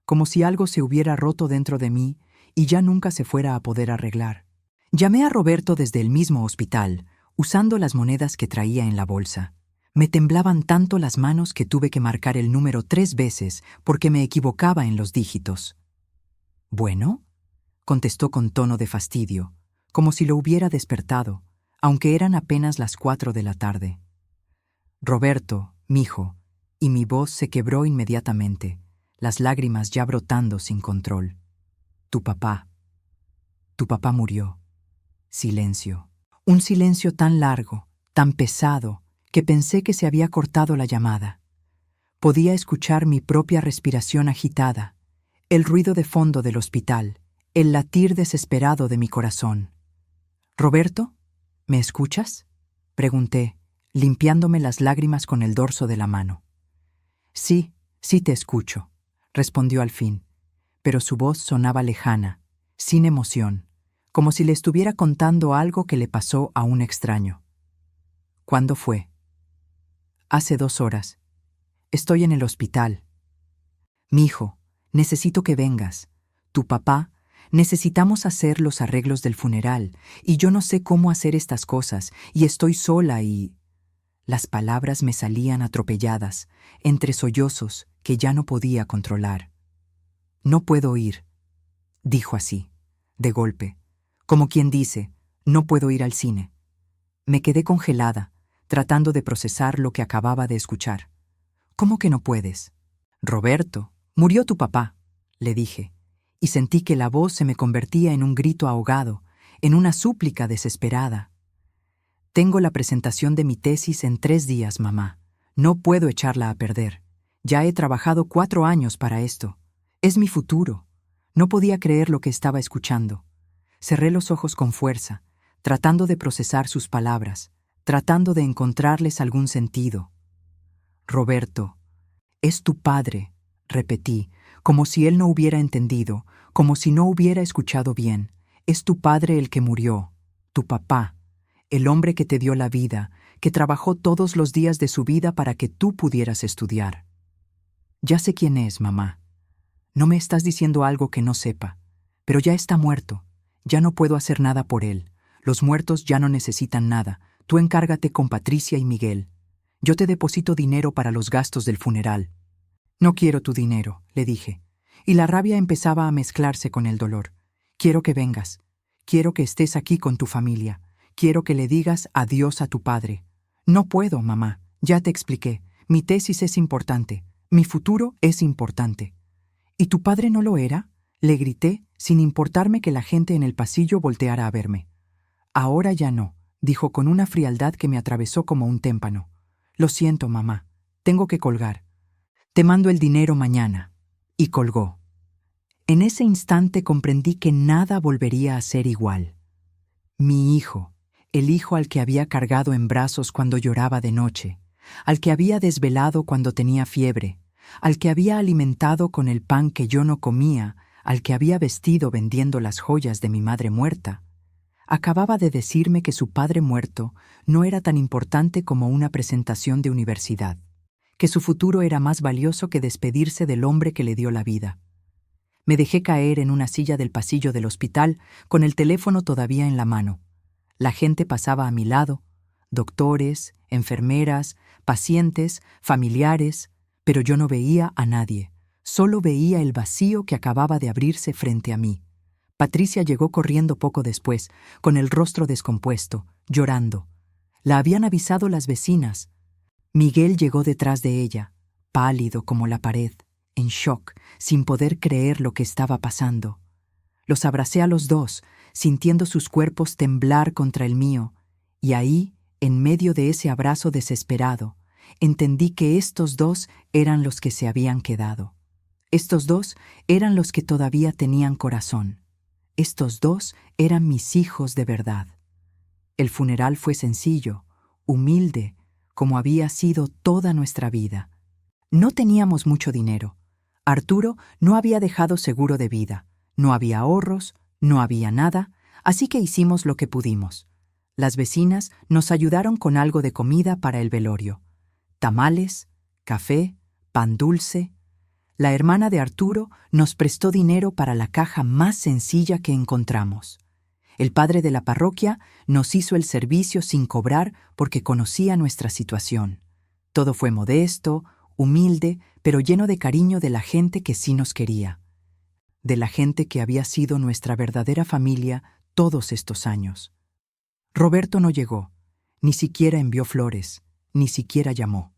como si algo se hubiera roto dentro de mí y ya nunca se fuera a poder arreglar. Llamé a Roberto desde el mismo hospital, usando las monedas que traía en la bolsa. Me temblaban tanto las manos que tuve que marcar el número 3 veces porque me equivocaba en los dígitos. «¿Bueno?», contestó con tono de fastidio, como si lo hubiera despertado, aunque eran apenas las 4 de la tarde. «Roberto, mijo», y mi voz se quebró inmediatamente, las lágrimas ya brotando sin control. Tu papá murió». Silencio. Un silencio tan largo, tan pesado, que pensé que se había cortado la llamada. Podía escuchar mi propia respiración agitada, el ruido de fondo del hospital, el latir desesperado de mi corazón. «¿Roberto? ¿Me escuchas?», pregunté, limpiándome las lágrimas con el dorso de la mano. «Sí, sí te escucho», respondió al fin, pero su voz sonaba lejana, sin emoción, como si le estuviera contando algo que le pasó a un extraño. «¿Cuándo fue?». «Hace 2 horas. Estoy en el hospital». «Mijo, necesito que vengas. Tu papá, necesitamos hacer los arreglos del funeral, y yo no sé cómo hacer estas cosas, y estoy sola y...». Las palabras me salían atropelladas, entre sollozos que ya no podía controlar. «No puedo ir», dijo así, de golpe, como quien dice, «no puedo ir al cine». Me quedé congelada, tratando de procesar lo que acababa de escuchar. «¿Cómo que no puedes?». «Roberto, murió tu papá», le dije, y sentí que la voz se me convertía en un grito ahogado, en una súplica desesperada. «Tengo la presentación de mi tesis en 3 días, mamá. No puedo echarla a perder. Ya he trabajado 4 años para esto. Es mi futuro». No podía creer lo que estaba escuchando. Cerré los ojos con fuerza, tratando de procesar sus palabras, tratando de encontrarles algún sentido. «Roberto, es tu padre», repetí, como si él no hubiera entendido, como si no hubiera escuchado bien. «Es tu padre el que murió, tu papá, el hombre que te dio la vida, que trabajó todos los días de su vida para que tú pudieras estudiar». «Ya sé quién es, mamá. No me estás diciendo algo que no sepa, pero ya está muerto. Ya no puedo hacer nada por él. Los muertos ya no necesitan nada. Tú encárgate con Patricia y Miguel. Yo te deposito dinero para los gastos del funeral». «No quiero tu dinero», le dije, y la rabia empezaba a mezclarse con el dolor. «Quiero que vengas. Quiero que estés aquí con tu familia. Quiero que le digas adiós a tu padre». «No puedo, mamá. Ya te expliqué. Mi tesis es importante. Mi futuro es importante». «¿Y tu padre no lo era?», le grité, sin importarme que la gente en el pasillo volteara a verme. «Ahora ya no», dijo con una frialdad que me atravesó como un témpano. «Lo siento, mamá. Tengo que colgar. Te mando el dinero mañana». Y colgó. En ese instante comprendí que nada volvería a ser igual. Mi hijo, el hijo al que había cargado en brazos cuando lloraba de noche, al que había desvelado cuando tenía fiebre, al que había alimentado con el pan que yo no comía, al que había vestido vendiendo las joyas de mi madre muerta, acababa de decirme que su padre muerto no era tan importante como una presentación de universidad, que su futuro era más valioso que despedirse del hombre que le dio la vida. Me dejé caer en una silla del pasillo del hospital con el teléfono todavía en la mano. La gente pasaba a mi lado, doctores, enfermeras, pacientes, familiares, pero yo no veía a nadie, solo veía el vacío que acababa de abrirse frente a mí. Patricia llegó corriendo poco después, con el rostro descompuesto, llorando. La habían avisado las vecinas. Miguel llegó detrás de ella, pálido como la pared, en shock, sin poder creer lo que estaba pasando. Los abracé a los dos, sintiendo sus cuerpos temblar contra el mío, y ahí, en medio de ese abrazo desesperado, entendí que estos dos eran los que se habían quedado. Estos dos eran los que todavía tenían corazón. Estos dos eran mis hijos de verdad. El funeral fue sencillo, humilde, como había sido toda nuestra vida. No teníamos mucho dinero. Arturo no había dejado seguro de vida. No había ahorros, no había nada, así que hicimos lo que pudimos. Las vecinas nos ayudaron con algo de comida para el velorio. Tamales, café, pan dulce. La hermana de Arturo nos prestó dinero para la caja más sencilla que encontramos. El padre de la parroquia nos hizo el servicio sin cobrar porque conocía nuestra situación. Todo fue modesto, humilde, pero lleno de cariño de la gente que sí nos quería. De la gente que había sido nuestra verdadera familia todos estos años. Roberto no llegó, ni siquiera envió flores, ni siquiera llamó.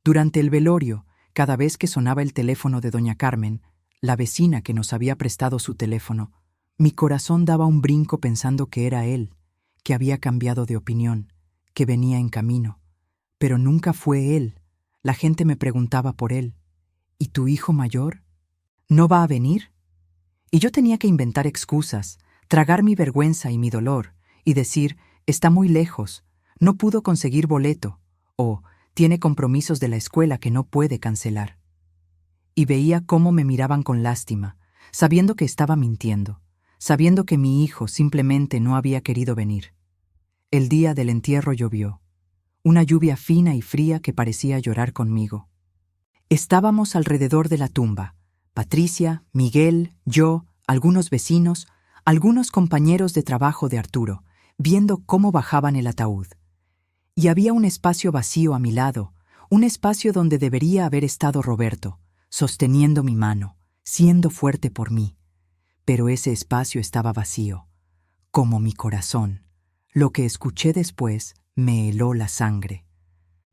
Durante el velorio, cada vez que sonaba el teléfono de doña Carmen, la vecina que nos había prestado su teléfono, mi corazón daba un brinco pensando que era él, que había cambiado de opinión, que venía en camino. Pero nunca fue él. La gente me preguntaba por él. ¿Y tu hijo mayor? ¿No va a venir? Y yo tenía que inventar excusas, tragar mi vergüenza y mi dolor, y decir, está muy lejos, no pudo conseguir boleto, o tiene compromisos de la escuela que no puede cancelar. Y veía cómo me miraban con lástima, sabiendo que estaba mintiendo, sabiendo que mi hijo simplemente no había querido venir. El día del entierro llovió, una lluvia fina y fría que parecía llorar conmigo. Estábamos alrededor de la tumba, Patricia, Miguel, yo, algunos vecinos, algunos compañeros de trabajo de Arturo, viendo cómo bajaban el ataúd. Y había un espacio vacío a mi lado, un espacio donde debería haber estado Roberto, sosteniendo mi mano, siendo fuerte por mí. Pero ese espacio estaba vacío, como mi corazón. Lo que escuché después me heló la sangre.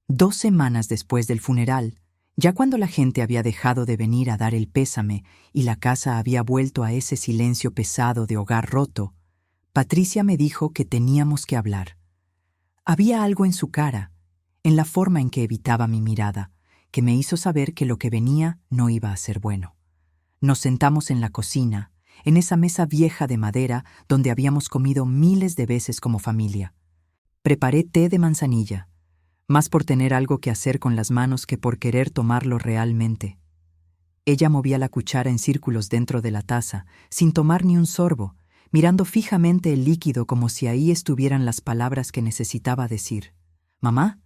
2 semanas después del funeral, ya cuando la gente había dejado de venir a dar el pésame y la casa había vuelto a ese silencio pesado de hogar roto, Patricia me dijo que teníamos que hablar. Había algo en su cara, en la forma en que evitaba mi mirada, que me hizo saber que lo que venía no iba a ser bueno. Nos sentamos en la cocina, en esa mesa vieja de madera donde habíamos comido miles de veces como familia. Preparé té de manzanilla, más por tener algo que hacer con las manos que por querer tomarlo realmente. Ella movía la cuchara en círculos dentro de la taza, sin tomar ni un sorbo, mirando fijamente el líquido como si ahí estuvieran las palabras que necesitaba decir. «Mamá,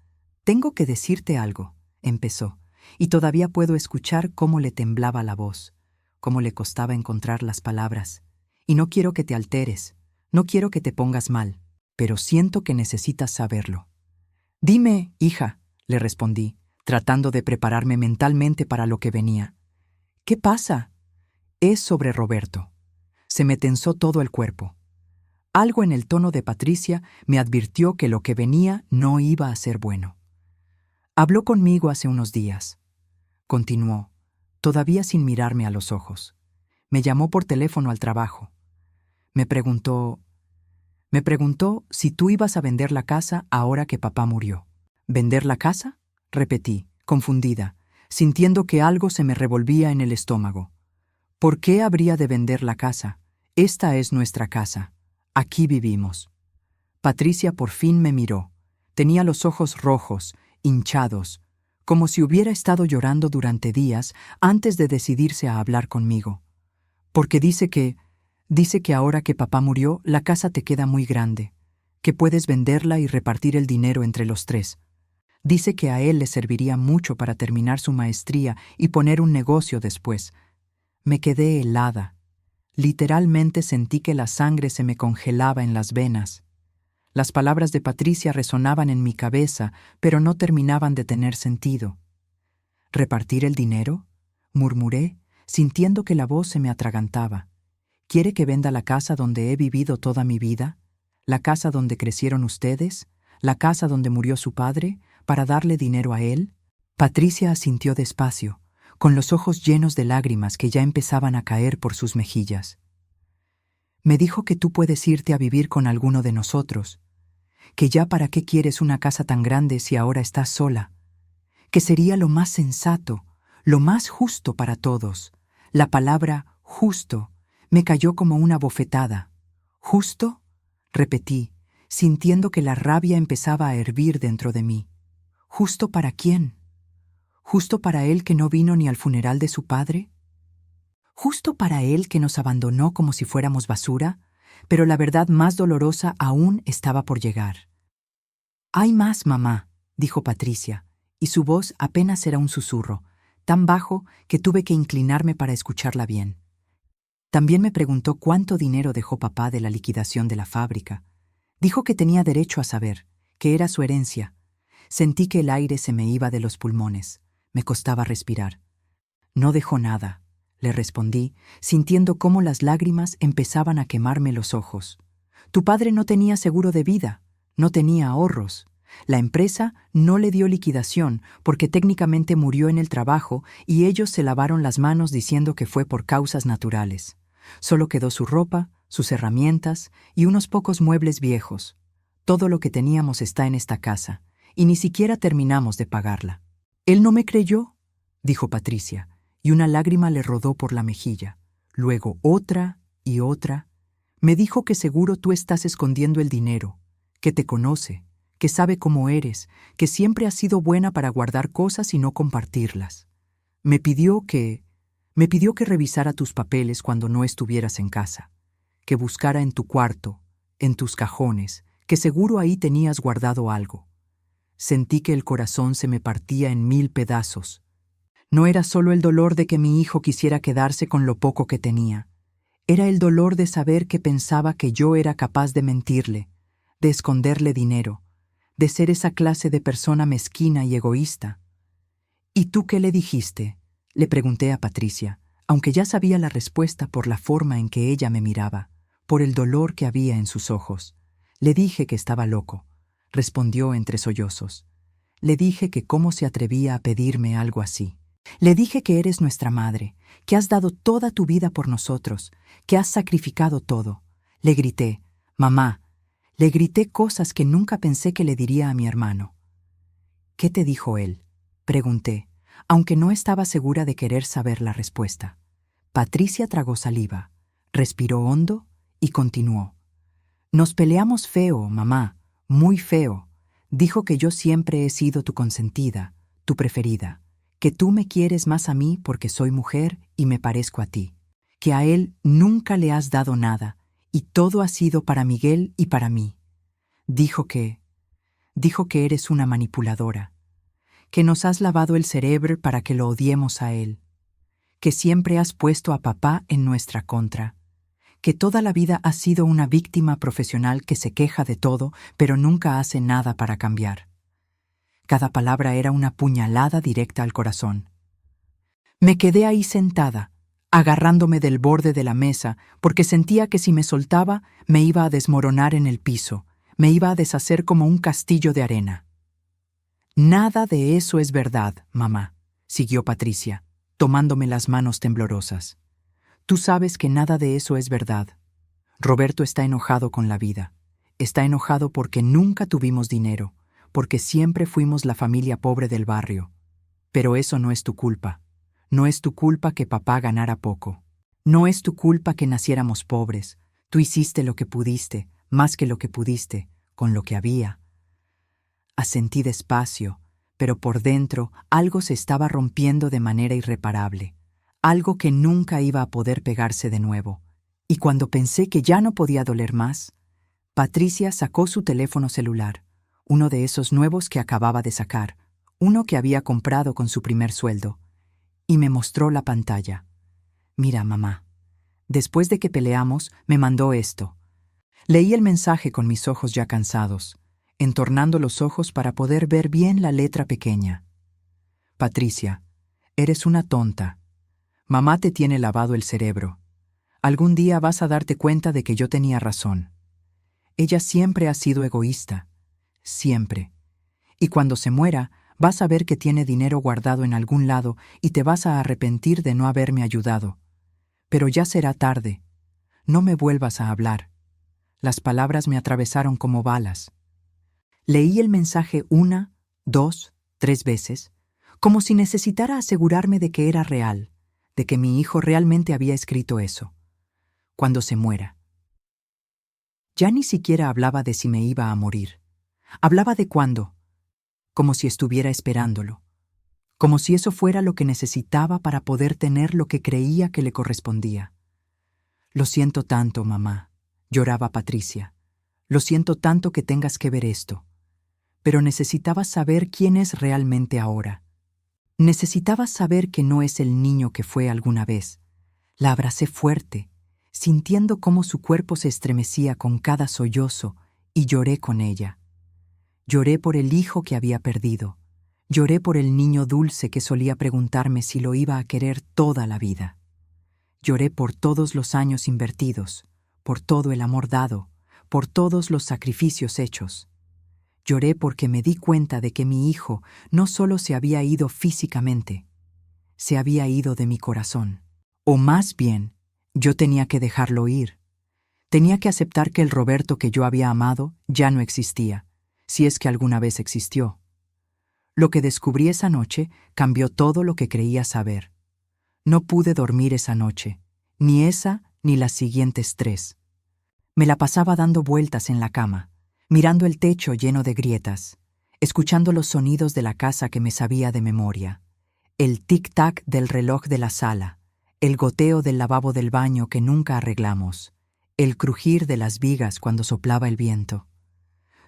tengo que decirte algo», empezó, y todavía puedo escuchar cómo le temblaba la voz, cómo le costaba encontrar las palabras. «Y no quiero que te alteres, no quiero que te pongas mal, pero siento que necesitas saberlo». «Dime, hija», le respondí, tratando de prepararme mentalmente para lo que venía. «¿Qué pasa?» «Es sobre Roberto». Se me tensó todo el cuerpo. Algo en el tono de Patricia me advirtió que lo que venía no iba a ser bueno. «Habló conmigo hace unos días», continuó, todavía sin mirarme a los ojos. «Me llamó por teléfono al trabajo. Me preguntó si tú ibas a vender la casa ahora que papá murió». «¿Vender la casa?», repetí, confundida, sintiendo que algo se me revolvía en el estómago. «¿Por qué habría de vender la casa? Esta es nuestra casa. Aquí vivimos». Patricia por fin me miró. Tenía los ojos rojos, hinchados, como si hubiera estado llorando durante días antes de decidirse a hablar conmigo. «Porque dice que ahora que papá murió, la casa te queda muy grande, que puedes venderla y repartir el dinero entre los 3. Dice que a él le serviría mucho para terminar su maestría y poner un negocio después». Me quedé helada. Literalmente sentí que la sangre se me congelaba en las venas. Las palabras de Patricia resonaban en mi cabeza, pero no terminaban de tener sentido. «¿Repartir el dinero?», murmuré, sintiendo que la voz se me atragantaba. «¿Quiere que venda la casa donde he vivido toda mi vida? ¿La casa donde crecieron ustedes? ¿La casa donde murió su padre? ¿Para darle dinero a él?». Patricia asintió despacio, con los ojos llenos de lágrimas que ya empezaban a caer por sus mejillas. «Me dijo que tú puedes irte a vivir con alguno de nosotros, que ya para qué quieres una casa tan grande si ahora estás sola, que sería lo más sensato, lo más justo para todos». La palabra «justo» me cayó como una bofetada. «¿Justo?», repetí, sintiendo que la rabia empezaba a hervir dentro de mí. ¿Justo para quién? ¿Justo para él que no vino ni al funeral de su padre? ¿Justo para él que nos abandonó como si fuéramos basura? pero la verdad más dolorosa aún estaba por llegar. «Hay más, mamá», dijo Patricia, y su voz apenas era un susurro, tan bajo que tuve que inclinarme para escucharla bien. También me preguntó cuánto dinero dejó papá de la liquidación de la fábrica. Dijo que tenía derecho a saber, que era su herencia. Sentí que el aire se me iba de los pulmones. Me costaba respirar. «No dejó nada», le respondí, sintiendo cómo las lágrimas empezaban a quemarme los ojos. «Tu padre no tenía seguro de vida, no tenía ahorros. La empresa no le dio liquidación porque técnicamente murió en el trabajo y ellos se lavaron las manos diciendo que fue por causas naturales. Solo quedó su ropa, sus herramientas y unos pocos muebles viejos. Todo lo que teníamos está en esta casa, y ni siquiera terminamos de pagarla». «Él no me creyó», dijo Patricia, y una lágrima le rodó por la mejilla. Luego otra y otra. «Me dijo que seguro tú estás escondiendo el dinero, que te conoce, que sabe cómo eres, que siempre has sido buena para guardar cosas y no compartirlas. Me pidió que revisara tus papeles cuando no estuvieras en casa, que buscara en tu cuarto, en tus cajones, que seguro ahí tenías guardado algo». Sentí que el corazón se me partía en 1000 pedazos. No era solo el dolor de que mi hijo quisiera quedarse con lo poco que tenía. Era el dolor de saber que pensaba que yo era capaz de mentirle, de esconderle dinero, de ser esa clase de persona mezquina y egoísta. «¿Y tú qué le dijiste?», le pregunté a Patricia, aunque ya sabía la respuesta por la forma en que ella me miraba, por el dolor que había en sus ojos. «Le dije que estaba loco», respondió entre sollozos. «Le dije que cómo se atrevía a pedirme algo así. Le dije que eres nuestra madre, que has dado toda tu vida por nosotros, que has sacrificado todo. Le grité, mamá, le grité cosas que nunca pensé que le diría a mi hermano». «¿Qué te dijo él?», pregunté, aunque no estaba segura de querer saber la respuesta. Patricia tragó saliva, respiró hondo y continuó. «Nos peleamos feo, mamá, muy feo. Dijo que yo siempre he sido tu consentida, tu preferida, que tú me quieres más a mí porque soy mujer y me parezco a ti, que a él nunca le has dado nada y todo ha sido para Miguel y para mí. Dijo que eres una manipuladora, que nos has lavado el cerebro para que lo odiemos a él, que siempre has puesto a papá en nuestra contra, que toda la vida has sido una víctima profesional que se queja de todo, pero nunca hace nada para cambiar». Cada palabra era una puñalada directa al corazón. Me quedé ahí sentada, agarrándome del borde de la mesa, porque sentía que si me soltaba me iba a desmoronar en el piso, me iba a deshacer como un castillo de arena. «Nada de eso es verdad, mamá», siguió Patricia, tomándome las manos temblorosas. «Tú sabes que nada de eso es verdad. Roberto está enojado con la vida. Está enojado porque nunca tuvimos dinero, porque siempre fuimos la familia pobre del barrio. Pero eso no es tu culpa. No es tu culpa que papá ganara poco. No es tu culpa que naciéramos pobres. Tú hiciste lo que pudiste, más que lo que pudiste, con lo que había». Asentí despacio, pero por dentro algo se estaba rompiendo de manera irreparable, algo que nunca iba a poder pegarse de nuevo. Y cuando pensé que ya no podía doler más, Patricia sacó su teléfono celular, uno de esos nuevos que acababa de sacar, uno que había comprado con su primer sueldo, y me mostró la pantalla. «Mira, mamá, después de que peleamos, me mandó esto». Leí el mensaje con mis ojos ya cansados, entornando los ojos para poder ver bien la letra pequeña. «Patricia, eres una tonta. Mamá te tiene lavado el cerebro. Algún día vas a darte cuenta de que yo tenía razón. Ella siempre ha sido egoísta. Siempre. Y cuando se muera, vas a ver que tiene dinero guardado en algún lado y te vas a arrepentir de no haberme ayudado. Pero ya será tarde. No me vuelvas a hablar». Las palabras me atravesaron como balas. Leí el mensaje 1, 2, 3 veces, como si necesitara asegurarme de que era real, de que mi hijo realmente había escrito eso. «Cuando se muera». Ya ni siquiera hablaba de si me iba a morir. Hablaba de cuándo, como si estuviera esperándolo, como si eso fuera lo que necesitaba para poder tener lo que creía que le correspondía. «Lo siento tanto, mamá», lloraba Patricia. Lo siento tanto que tengas que ver esto. Pero necesitabas saber quién es realmente ahora. Necesitabas saber que no es el niño que fue alguna vez. La abracé fuerte, sintiendo cómo su cuerpo se estremecía con cada sollozo, y lloré con ella. Lloré por el hijo que había perdido. Lloré por el niño dulce que solía preguntarme si lo iba a querer toda la vida. Lloré por todos los años invertidos, por todo el amor dado, por todos los sacrificios hechos. Lloré porque me di cuenta de que mi hijo no solo se había ido físicamente, se había ido de mi corazón. O más bien, yo tenía que dejarlo ir. Tenía que aceptar que el Roberto que yo había amado ya no existía, si es que alguna vez existió. Lo que descubrí esa noche cambió todo lo que creía saber. No pude dormir esa noche, ni esa ni las siguientes 3. Me la pasaba dando vueltas en la cama, mirando el techo lleno de grietas, escuchando los sonidos de la casa que me sabía de memoria, el tic-tac del reloj de la sala, el goteo del lavabo del baño que nunca arreglamos, el crujir de las vigas cuando soplaba el viento.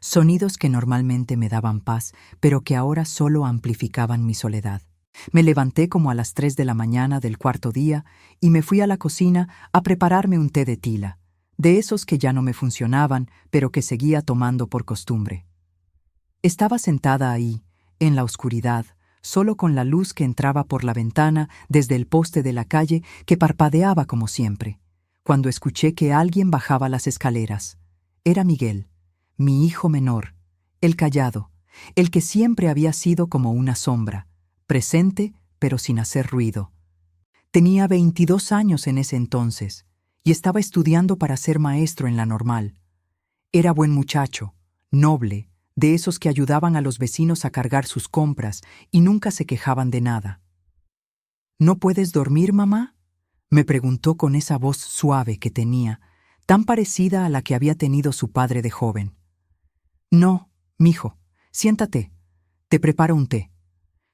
Sonidos que normalmente me daban paz, pero que ahora solo amplificaban mi soledad. Me levanté como a las 3 de la mañana del cuarto día y me fui a la cocina a prepararme un té de tila, de esos que ya no me funcionaban, pero que seguía tomando por costumbre. Estaba sentada ahí, en la oscuridad, solo con la luz que entraba por la ventana desde el poste de la calle que parpadeaba como siempre, cuando escuché que alguien bajaba las escaleras. Era Miguel, mi hijo menor, el callado, el que siempre había sido como una sombra, presente pero sin hacer ruido. Tenía 22 años en ese entonces y estaba estudiando para ser maestro en la Normal. Era buen muchacho, noble, de esos que ayudaban a los vecinos a cargar sus compras y nunca se quejaban de nada. ¿No puedes dormir, mamá?, me preguntó con esa voz suave que tenía, tan parecida a la que había tenido su padre de joven. No, mijo, siéntate. Te preparo un té.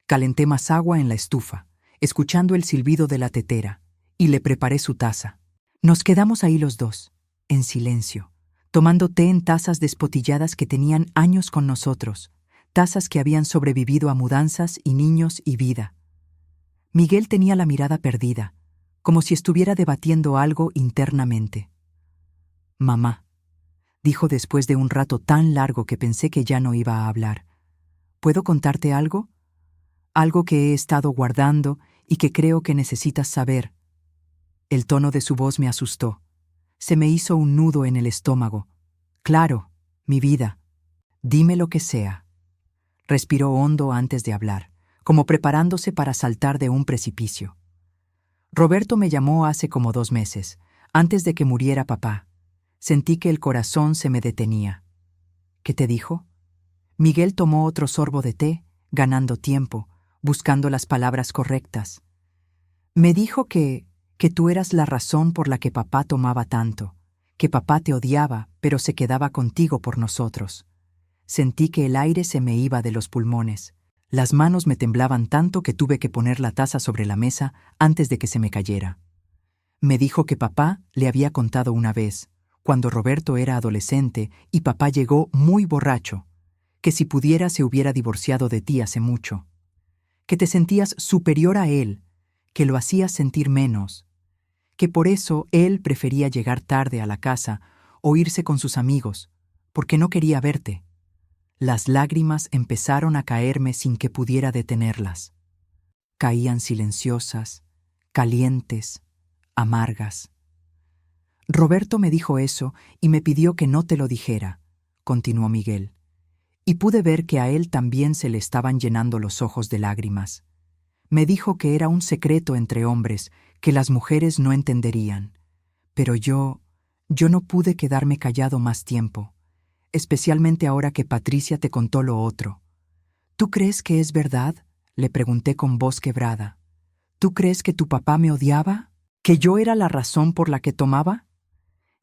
Calenté más agua en la estufa, escuchando el silbido de la tetera, y le preparé su taza. Nos quedamos ahí los dos, en silencio, tomando té en tazas despotilladas que tenían años con nosotros, tazas que habían sobrevivido a mudanzas y niños y vida. Miguel tenía la mirada perdida, como si estuviera debatiendo algo internamente. Mamá, dijo después de un rato tan largo que pensé que ya no iba a hablar. ¿Puedo contarte algo? Algo que he estado guardando y que creo que necesitas saber. El tono de su voz me asustó. Se me hizo un nudo en el estómago. Claro, mi vida. Dime lo que sea. Respiró hondo antes de hablar, como preparándose para saltar de un precipicio. Roberto me llamó hace como 2 meses, antes de que muriera papá. Sentí que el corazón se me detenía. ¿Qué te dijo? Miguel tomó otro sorbo de té, ganando tiempo, buscando las palabras correctas. Me dijo que tú eras la razón por la que papá tomaba tanto, que papá te odiaba, pero se quedaba contigo por nosotros. Sentí que el aire se me iba de los pulmones. Las manos me temblaban tanto que tuve que poner la taza sobre la mesa antes de que se me cayera. Me dijo que papá le había contado una vez, cuando Roberto era adolescente y papá llegó muy borracho, que si pudiera se hubiera divorciado de ti hace mucho, que te sentías superior a él, que lo hacías sentir menos, que por eso él prefería llegar tarde a la casa o irse con sus amigos, porque no quería verte. Las lágrimas empezaron a caerme sin que pudiera detenerlas. Caían silenciosas, calientes, amargas. Roberto me dijo eso y me pidió que no te lo dijera, continuó Miguel, y pude ver que a él también se le estaban llenando los ojos de lágrimas. Me dijo que era un secreto entre hombres que las mujeres no entenderían, pero yo no pude quedarme callado más tiempo, especialmente ahora que Patricia te contó lo otro. ¿Tú crees que es verdad?, le pregunté con voz quebrada. ¿Tú crees que tu papá me odiaba? ¿Que yo era la razón por la que tomaba?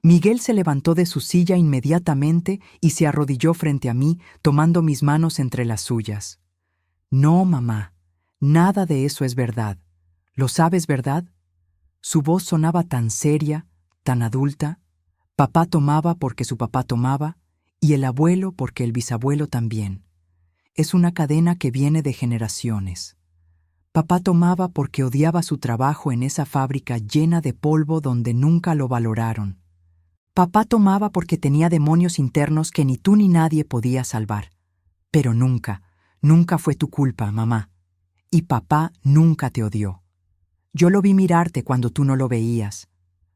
Miguel se levantó de su silla inmediatamente y se arrodilló frente a mí, tomando mis manos entre las suyas. No, mamá, nada de eso es verdad. ¿Lo sabes, verdad? Su voz sonaba tan seria, tan adulta. Papá tomaba porque su papá tomaba, y el abuelo porque el bisabuelo también. Es una cadena que viene de generaciones. Papá tomaba porque odiaba su trabajo en esa fábrica llena de polvo donde nunca lo valoraron. Papá tomaba porque tenía demonios internos que ni tú ni nadie podía salvar. Pero nunca, nunca fue tu culpa, mamá. Y papá nunca te odió. Yo lo vi mirarte cuando tú no lo veías.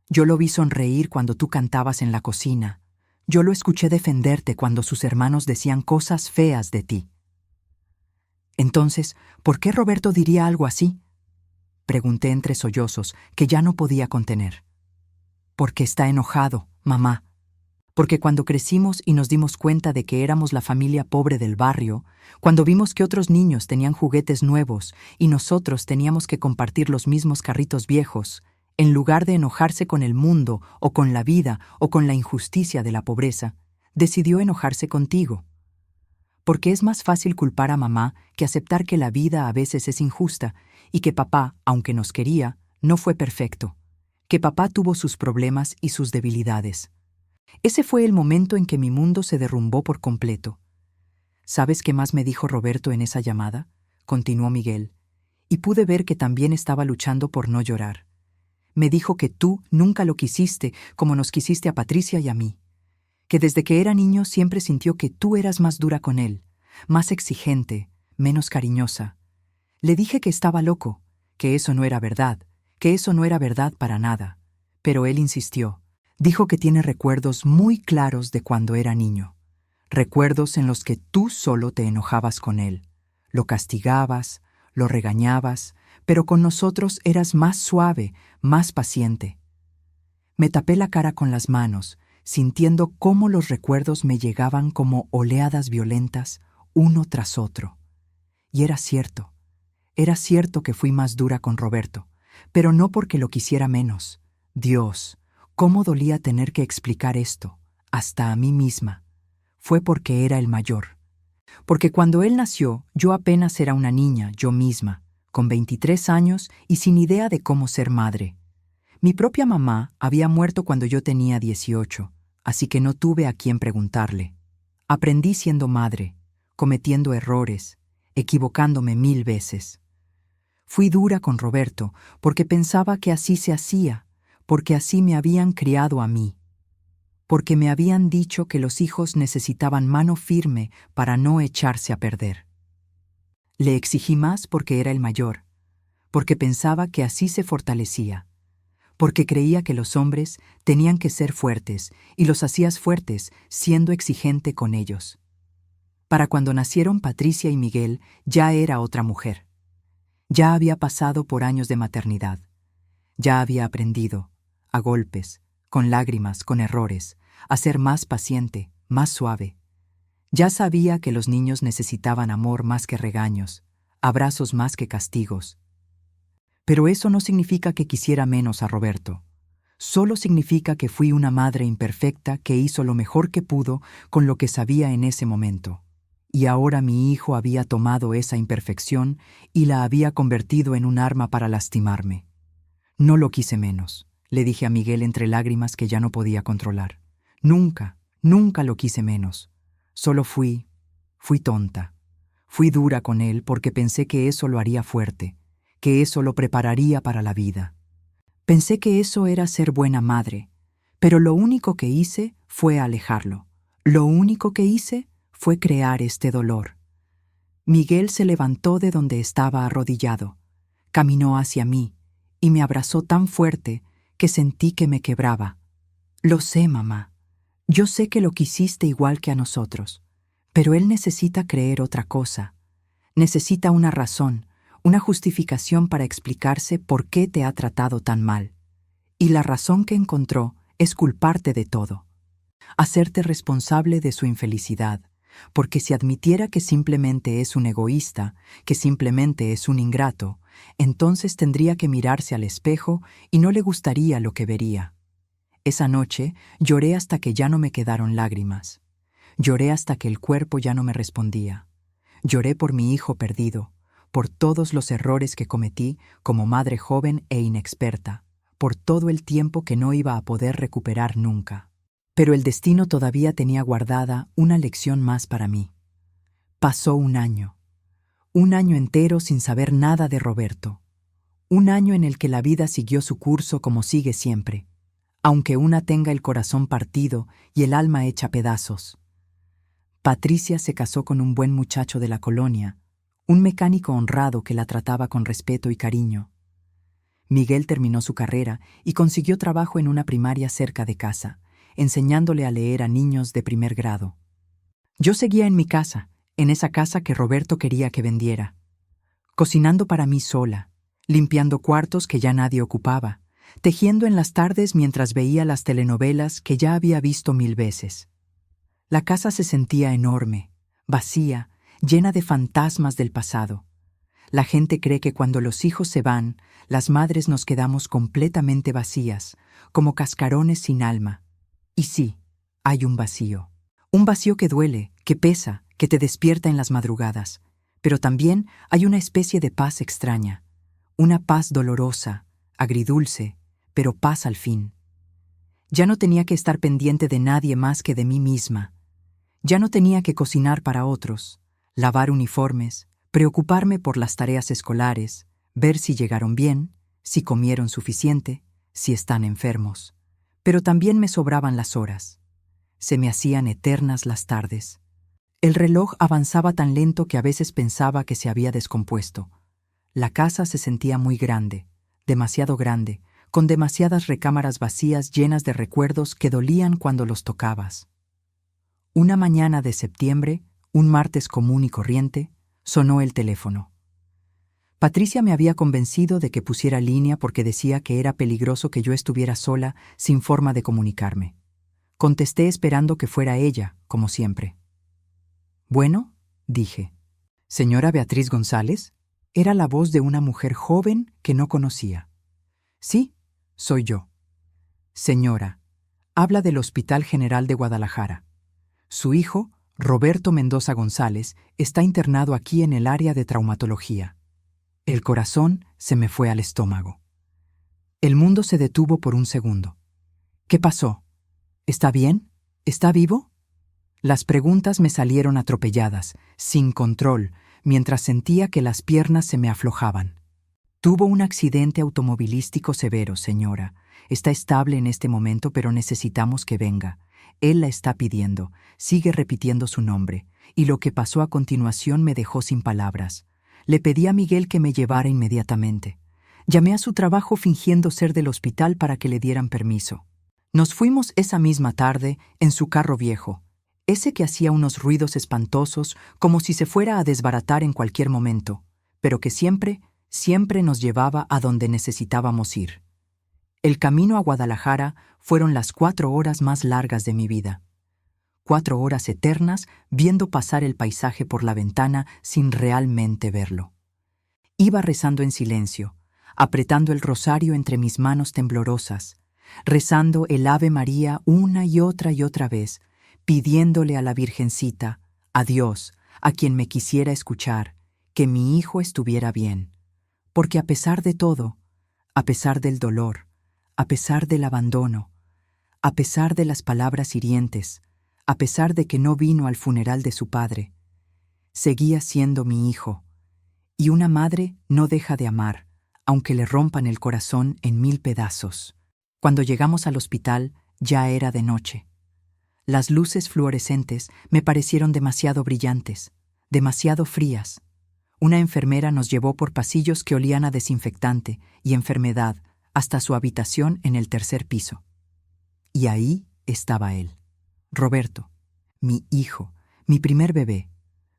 Yo lo vi sonreír cuando tú cantabas en la cocina. Yo lo escuché defenderte cuando sus hermanos decían cosas feas de ti. Entonces, ¿por qué Roberto diría algo así? Pregunté entre sollozos, que ya no podía contener. Porque está enojado, mamá. Porque cuando crecimos y nos dimos cuenta de que éramos la familia pobre del barrio, cuando vimos que otros niños tenían juguetes nuevos y nosotros teníamos que compartir los mismos carritos viejos, en lugar de enojarse con el mundo o con la vida o con la injusticia de la pobreza, decidió enojarse contigo. Porque es más fácil culpar a mamá que aceptar que la vida a veces es injusta y que papá, aunque nos quería, no fue perfecto, que papá tuvo sus problemas y sus debilidades. Ese fue el momento en que mi mundo se derrumbó por completo. ¿Sabes qué más me dijo Roberto en esa llamada? Continuó Miguel, y pude ver que también estaba luchando por no llorar. Me dijo que tú nunca lo quisiste como nos quisiste a Patricia y a mí, que desde que era niño siempre sintió que tú eras más dura con él, más exigente, menos cariñosa. Le dije que estaba loco, que eso no era verdad, que eso no era verdad para nada, pero él insistió. Dijo que tiene recuerdos muy claros de cuando era niño, recuerdos en los que tú solo te enojabas con él, lo castigabas, lo regañabas, pero con nosotros eras más suave, más paciente. Me tapé la cara con las manos, sintiendo cómo los recuerdos me llegaban como oleadas violentas, uno tras otro. Y era cierto que fui más dura con Roberto, pero no porque lo quisiera menos. Dios, cómo dolía tener que explicar esto, hasta a mí misma. Fue porque era el mayor. Porque cuando él nació, yo apenas era una niña, yo misma, con 23 años y sin idea de cómo ser madre. Mi propia mamá había muerto cuando yo tenía 18, así que no tuve a quién preguntarle. Aprendí siendo madre, cometiendo errores, equivocándome 1000 veces. Fui dura con Roberto porque pensaba que así se hacía, porque así me habían criado a mí, porque me habían dicho que los hijos necesitaban mano firme para no echarse a perder. Le exigí más porque era el mayor, porque pensaba que así se fortalecía, porque creía que los hombres tenían que ser fuertes y los hacías fuertes siendo exigente con ellos. Para cuando nacieron Patricia y Miguel ya era otra mujer. Ya había pasado por años de maternidad. Ya había aprendido, a golpes, con lágrimas, con errores, a ser más paciente, más suave. Ya sabía que los niños necesitaban amor más que regaños, abrazos más que castigos. Pero eso no significa que quisiera menos a Roberto. Solo significa que fui una madre imperfecta que hizo lo mejor que pudo con lo que sabía en ese momento. Y ahora mi hijo había tomado esa imperfección y la había convertido en un arma para lastimarme. No lo quise menos, le dije a Miguel entre lágrimas que ya no podía controlar. Nunca, nunca lo quise menos. Solo fui tonta. Fui dura con él porque pensé que eso lo haría fuerte, que eso lo prepararía para la vida. Pensé que eso era ser buena madre, pero lo único que hice fue alejarlo. Lo único que hice fue crear este dolor. Miguel se levantó de donde estaba arrodillado, caminó hacia mí y me abrazó tan fuerte que sentí que me quebraba. Lo sé, mamá. Yo sé que lo quisiste igual que a nosotros, pero él necesita creer otra cosa. Necesita una razón, una justificación para explicarse por qué te ha tratado tan mal. Y la razón que encontró es culparte de todo, hacerte responsable de su infelicidad, porque si admitiera que simplemente es un egoísta, que simplemente es un ingrato, entonces tendría que mirarse al espejo y no le gustaría lo que vería. Esa noche lloré hasta que ya no me quedaron lágrimas. Lloré hasta que el cuerpo ya no me respondía. Lloré por mi hijo perdido, por todos los errores que cometí como madre joven e inexperta, por todo el tiempo que no iba a poder recuperar nunca. Pero el destino todavía tenía guardada una lección más para mí. Pasó un año entero sin saber nada de Roberto. Un año en el que la vida siguió su curso como sigue siempre, aunque una tenga el corazón partido y el alma hecha pedazos. Patricia se casó con un buen muchacho de la colonia, un mecánico honrado que la trataba con respeto y cariño. Miguel terminó su carrera y consiguió trabajo en una primaria cerca de casa, enseñándole a leer a niños de primer grado. Yo seguía en mi casa, en esa casa que Roberto quería que vendiera, cocinando para mí sola, limpiando cuartos que ya nadie ocupaba, tejiendo en las tardes mientras veía las telenovelas que ya había visto 1000 veces. La casa se sentía enorme, vacía, llena de fantasmas del pasado. La gente cree que cuando los hijos se van, las madres nos quedamos completamente vacías, como cascarones sin alma. Y sí, hay un vacío. Un vacío que duele, que pesa, que te despierta en las madrugadas. Pero también hay una especie de paz extraña. Una paz dolorosa, agridulce, pero paz al fin. Ya no tenía que estar pendiente de nadie más que de mí misma. Ya no tenía que cocinar para otros, lavar uniformes, preocuparme por las tareas escolares, ver si llegaron bien, si comieron suficiente, si están enfermos. Pero también me sobraban las horas. Se me hacían eternas las tardes. El reloj avanzaba tan lento que a veces pensaba que se había descompuesto. La casa se sentía muy grande, demasiado grande, con demasiadas recámaras vacías llenas de recuerdos que dolían cuando los tocabas. Una mañana de septiembre, un martes común y corriente, sonó el teléfono. Patricia me había convencido de que pusiera línea porque decía que era peligroso que yo estuviera sola sin forma de comunicarme. Contesté esperando que fuera ella, como siempre. «Bueno», dije. «¿Señora Beatriz González?» Era la voz de una mujer joven que no conocía. «Sí, soy yo». «Señora, habla del Hospital General de Guadalajara. Su hijo, Roberto Mendoza González, está internado aquí en el área de traumatología». El corazón se me fue al estómago. El mundo se detuvo por un segundo. «¿Qué pasó? ¿Está bien? ¿Está vivo?» Las preguntas me salieron atropelladas, sin control, mientras sentía que las piernas se me aflojaban. «Tuvo un accidente automovilístico severo, señora. Está estable en este momento, pero necesitamos que venga. Él la está pidiendo», sigue repitiendo su nombre, y lo que pasó a continuación me dejó sin palabras. Le pedí a Miguel que me llevara inmediatamente. Llamé a su trabajo fingiendo ser del hospital para que le dieran permiso. Nos fuimos esa misma tarde en su carro viejo, ese que hacía unos ruidos espantosos como si se fuera a desbaratar en cualquier momento, pero que siempre nos llevaba a donde necesitábamos ir. El camino a Guadalajara fueron las 4 horas más largas de mi vida. 4 horas eternas viendo pasar el paisaje por la ventana sin realmente verlo. Iba rezando en silencio, apretando el rosario entre mis manos temblorosas, rezando el Ave María una y otra vez, pidiéndole a la Virgencita, a Dios, a quien me quisiera escuchar, que mi hijo estuviera bien. Porque a pesar de todo, a pesar del dolor, a pesar del abandono, a pesar de las palabras hirientes, a pesar de que no vino al funeral de su padre, seguía siendo mi hijo, y una madre no deja de amar, aunque le rompan el corazón en 1000 pedazos. Cuando llegamos al hospital, ya era de noche. Las luces fluorescentes me parecieron demasiado brillantes, demasiado frías. Una enfermera nos llevó por pasillos que olían a desinfectante y enfermedad hasta su habitación en el 3er piso. Y ahí estaba él, Roberto, mi hijo, mi primer bebé,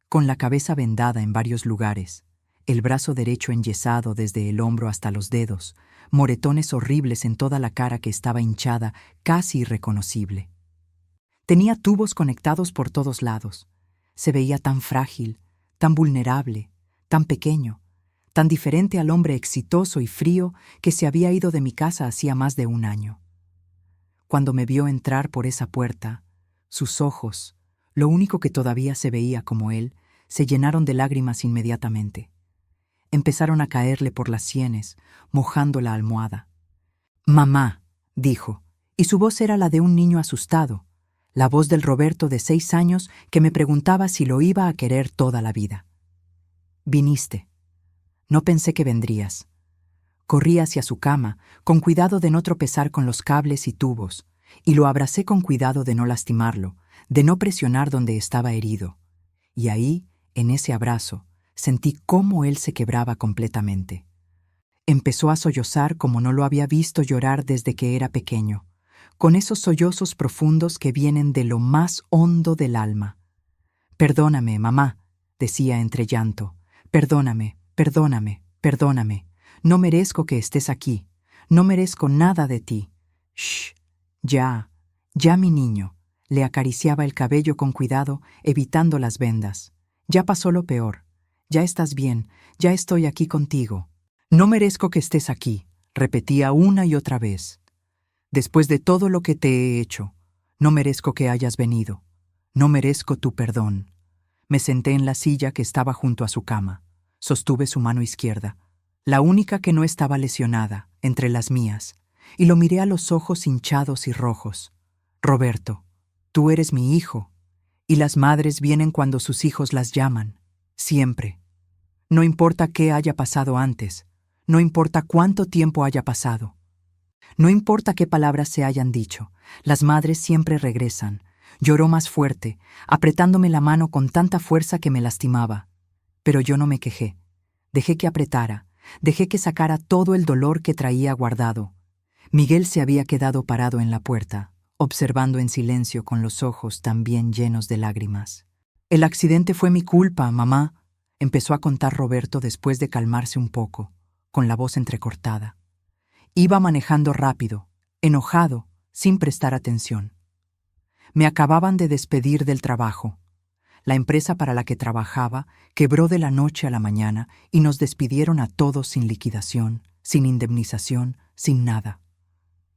con la cabeza vendada en varios lugares, el brazo derecho enyesado desde el hombro hasta los dedos, moretones horribles en toda la cara que estaba hinchada, casi irreconocible. Tenía tubos conectados por todos lados. Se veía tan frágil, tan vulnerable, tan pequeño, tan diferente al hombre exitoso y frío que se había ido de mi casa hacía más de 1 año. Cuando me vio entrar por esa puerta, sus ojos, lo único que todavía se veía como él, se llenaron de lágrimas inmediatamente. Empezaron a caerle por las sienes, mojando la almohada. «Mamá», dijo, y su voz era la de un niño asustado, la voz del Roberto de 6 años que me preguntaba si lo iba a querer toda la vida. Viniste. No pensé que vendrías. Corrí hacia su cama, con cuidado de no tropezar con los cables y tubos, y lo abracé con cuidado de no lastimarlo, de no presionar donde estaba herido. Y ahí, en ese abrazo, sentí cómo él se quebraba completamente. Empezó a sollozar como no lo había visto llorar desde que era pequeño, con esos sollozos profundos que vienen de lo más hondo del alma. «Perdóname, mamá», decía entre llanto. «Perdóname, perdóname, perdóname. No merezco que estés aquí. No merezco nada de ti». «Shh, ya, ya, mi niño». Le acariciaba el cabello con cuidado, evitando las vendas. «Ya pasó lo peor. Ya estás bien. Ya estoy aquí contigo». «No merezco que estés aquí», repetía una y otra vez. «Después de todo lo que te he hecho, no merezco que hayas venido. No merezco tu perdón». Me senté en la silla que estaba junto a su cama. Sostuve su mano izquierda, la única que no estaba lesionada, entre las mías, y lo miré a los ojos hinchados y rojos. «Roberto, tú eres mi hijo, y las madres vienen cuando sus hijos las llaman, siempre. No importa qué haya pasado antes, no importa cuánto tiempo haya pasado. No importa qué palabras se hayan dicho, las madres siempre regresan». Lloró más fuerte, apretándome la mano con tanta fuerza que me lastimaba. Pero yo no me quejé. Dejé que apretara, dejé que sacara todo el dolor que traía guardado. Miguel se había quedado parado en la puerta, observando en silencio con los ojos también llenos de lágrimas. «El accidente fue mi culpa, mamá», empezó a contar Roberto después de calmarse un poco, con la voz entrecortada. «Iba manejando rápido, enojado, sin prestar atención. Me acababan de despedir del trabajo. La empresa para la que trabajaba quebró de la noche a la mañana y nos despidieron a todos sin liquidación, sin indemnización, sin nada.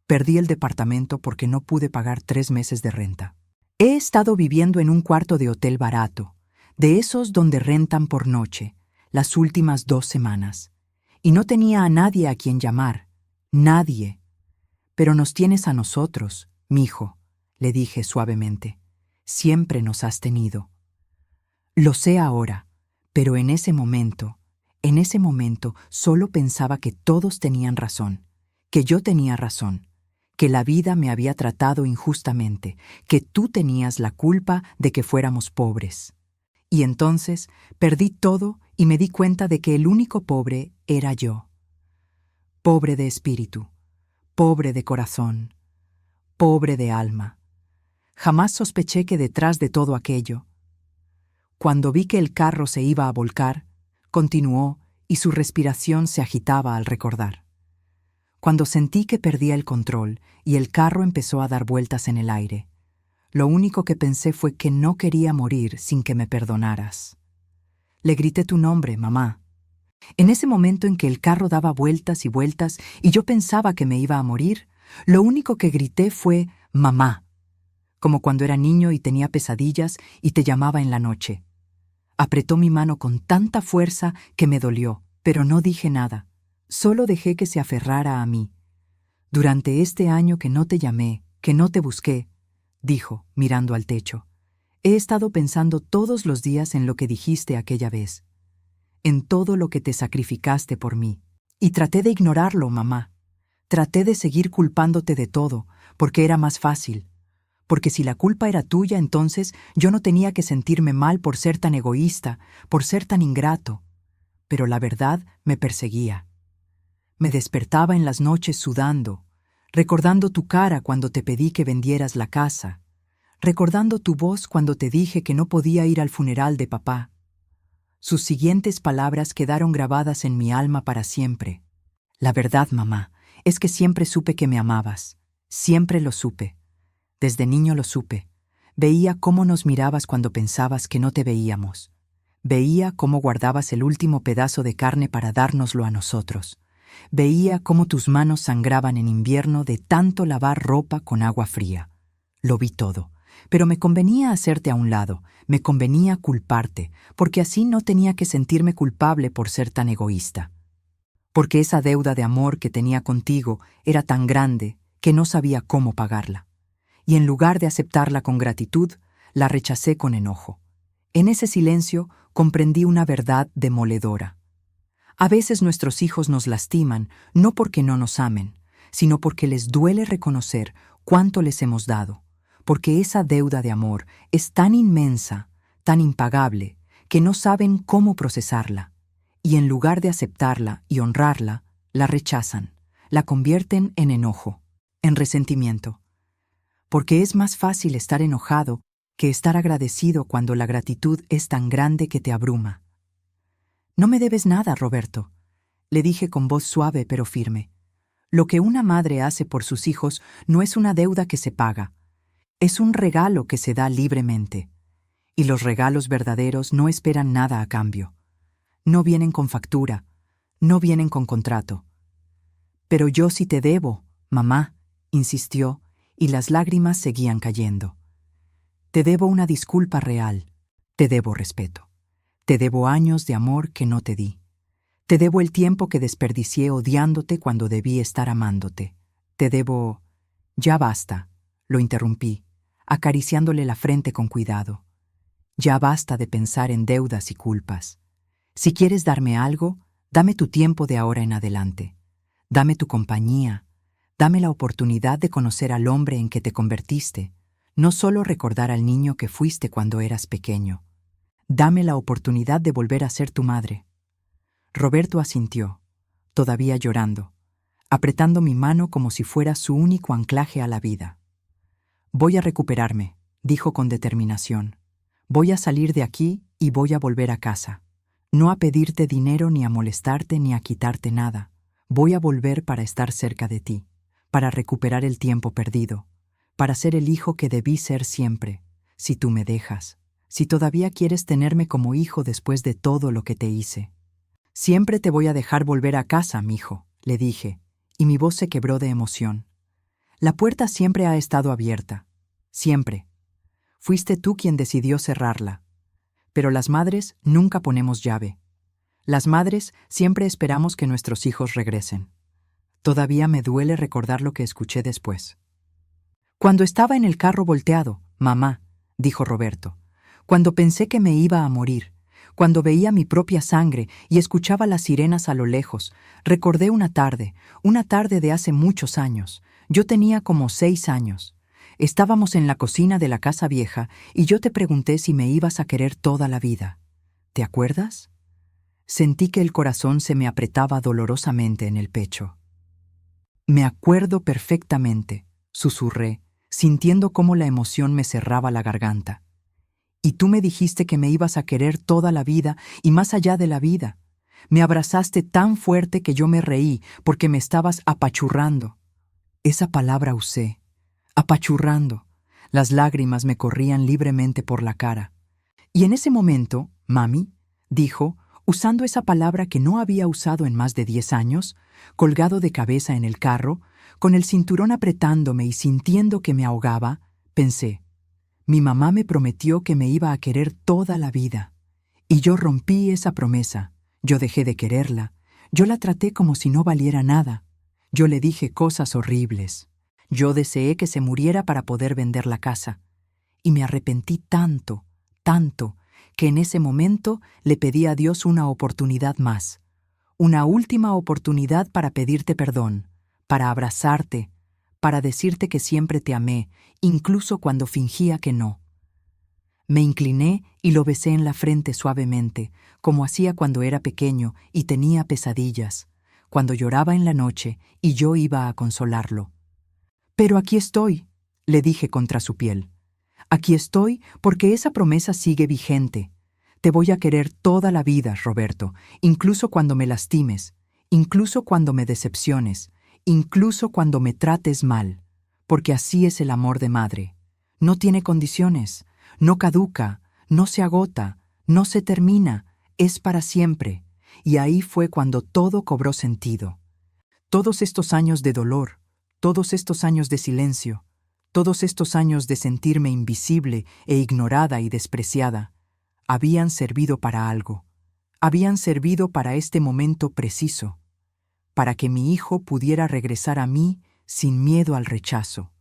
Perdí el departamento porque no pude pagar 3 meses de renta. He estado viviendo en un cuarto de hotel barato, de esos donde rentan por noche, las últimas 2 semanas. Y no tenía a nadie a quien llamar. Nadie. Pero nos tienes a nosotros, mijo», le dije suavemente. «Siempre nos has tenido». Lo sé ahora, pero en ese momento solo pensaba que todos tenían razón, que yo tenía razón, que la vida me había tratado injustamente, que tú tenías la culpa de que fuéramos pobres. Y entonces perdí todo y me di cuenta de que el único pobre era yo. Pobre de espíritu, pobre de corazón, pobre de alma. Jamás sospeché que detrás de todo aquello. Cuando vi que el carro se iba a volcar, continuó y su respiración se agitaba al recordar. Cuando sentí que perdía el control y el carro empezó a dar vueltas en el aire, lo único que pensé fue que no quería morir sin que me perdonaras. Le grité tu nombre, mamá. En ese momento en que el carro daba vueltas y vueltas y yo pensaba que me iba a morir, lo único que grité fue mamá, como cuando era niño y tenía pesadillas y te llamaba en la noche. Apretó mi mano con tanta fuerza que me dolió, pero no dije nada. Solo dejé que se aferrara a mí. «Durante este año que no te llamé, que no te busqué», dijo, mirando al techo, «he estado pensando todos los días en lo que dijiste aquella vez, en todo lo que te sacrificaste por mí. Y traté de ignorarlo, mamá. Traté de seguir culpándote de todo, porque era más fácil. Porque si la culpa era tuya, entonces yo no tenía que sentirme mal por ser tan egoísta, por ser tan ingrato. Pero la verdad me perseguía. Me despertaba en las noches sudando, recordando tu cara cuando te pedí que vendieras la casa, recordando tu voz cuando te dije que no podía ir al funeral de papá. Sus siguientes palabras quedaron grabadas en mi alma para siempre. La verdad, mamá, es que siempre supe que me amabas. Siempre lo supe. Desde niño lo supe. Veía cómo nos mirabas cuando pensabas que no te veíamos. Veía cómo guardabas el último pedazo de carne para dárnoslo a nosotros. Veía cómo tus manos sangraban en invierno de tanto lavar ropa con agua fría. Lo vi todo, pero me convenía hacerte a un lado, me convenía culparte, porque así no tenía que sentirme culpable por ser tan egoísta. Porque esa deuda de amor que tenía contigo era tan grande que no sabía cómo pagarla. y en lugar de aceptarla con gratitud, la rechacé con enojo. En ese silencio comprendí una verdad demoledora. A veces nuestros hijos nos lastiman no porque no nos amen, sino porque les duele reconocer cuánto les hemos dado, porque esa deuda de amor es tan inmensa, tan impagable, que no saben cómo procesarla, y en lugar de aceptarla y honrarla, la rechazan, la convierten en enojo, en resentimiento. Porque es más fácil estar enojado que estar agradecido cuando la gratitud es tan grande que te abruma. No me debes nada, Roberto, le dije con voz suave pero firme. Lo que una madre hace por sus hijos no es una deuda que se paga, es un regalo que se da libremente. Y los regalos verdaderos no esperan nada a cambio. No vienen con factura, no vienen con contrato. Pero yo sí te debo, mamá, insistió, y las lágrimas seguían cayendo. Te debo una disculpa real, te debo respeto. Te debo años de amor que no te di. Te debo el tiempo que desperdicié odiándote cuando debí estar amándote. Te debo... Ya basta, lo interrumpí, acariciándole la frente con cuidado. Ya basta de pensar en deudas y culpas. Si quieres darme algo, dame tu tiempo de ahora en adelante. Dame tu compañía. Dame la oportunidad de conocer al hombre en que te convertiste, no solo recordar al niño que fuiste cuando eras pequeño. Dame la oportunidad de volver a ser tu madre. Roberto asintió, todavía llorando, apretando mi mano como si fuera su único anclaje a la vida. Voy a recuperarme, dijo con determinación. Voy a salir de aquí y voy a volver a casa. No a pedirte dinero ni a molestarte ni a quitarte nada. Voy a volver para estar cerca de ti, para recuperar el tiempo perdido, para ser el hijo que debí ser siempre, si tú me dejas, si todavía quieres tenerme como hijo después de todo lo que te hice. Siempre te voy a dejar volver a casa, mijo, le dije, y mi voz se quebró de emoción. La puerta siempre ha estado abierta, siempre. Fuiste tú quien decidió cerrarla. Pero las madres nunca ponemos llave. Las madres siempre esperamos que nuestros hijos regresen. Todavía me duele recordar lo que escuché después. Cuando estaba en el carro volteado, mamá, dijo Roberto, cuando pensé que me iba a morir, cuando veía mi propia sangre y escuchaba las sirenas a lo lejos, recordé una tarde de hace muchos años. Yo tenía como 6 años. Estábamos en la cocina de la casa vieja y yo te pregunté si me ibas a querer toda la vida. ¿Te acuerdas? Sentí que el corazón se me apretaba dolorosamente en el pecho. Me acuerdo perfectamente, susurré, sintiendo cómo la emoción me cerraba la garganta. Y tú me dijiste que me ibas a querer toda la vida y más allá de la vida. Me abrazaste tan fuerte que yo me reí porque me estabas apachurrando. Esa palabra usé, apachurrando. Las lágrimas me corrían libremente por la cara. Y en ese momento, mami, dijo, usando esa palabra que no había usado en más de 10 años, colgado de cabeza en el carro, con el cinturón apretándome y sintiendo que me ahogaba, pensé, mi mamá me prometió que me iba a querer toda la vida. Y yo rompí esa promesa. Yo dejé de quererla. Yo la traté como si no valiera nada. Yo le dije cosas horribles. Yo deseé que se muriera para poder vender la casa. Y me arrepentí tanto, tanto, que en ese momento le pedí a Dios una oportunidad más. Una última oportunidad para pedirte perdón, para abrazarte, para decirte que siempre te amé, incluso cuando fingía que no. Me incliné y lo besé en la frente suavemente, como hacía cuando era pequeño y tenía pesadillas, cuando lloraba en la noche y yo iba a consolarlo. Pero aquí estoy, le dije contra su piel. Aquí estoy porque esa promesa sigue vigente. Te voy a querer toda la vida, Roberto, incluso cuando me lastimes, incluso cuando me decepciones, incluso cuando me trates mal, porque así es el amor de madre. No tiene condiciones, no caduca, no se agota, no se termina, es para siempre. Y ahí fue cuando todo cobró sentido. Todos estos años de dolor, todos estos años de silencio, todos estos años de sentirme invisible e ignorada y despreciada, habían servido para algo. Habían servido para este momento preciso, para que mi hijo pudiera regresar a mí sin miedo al rechazo,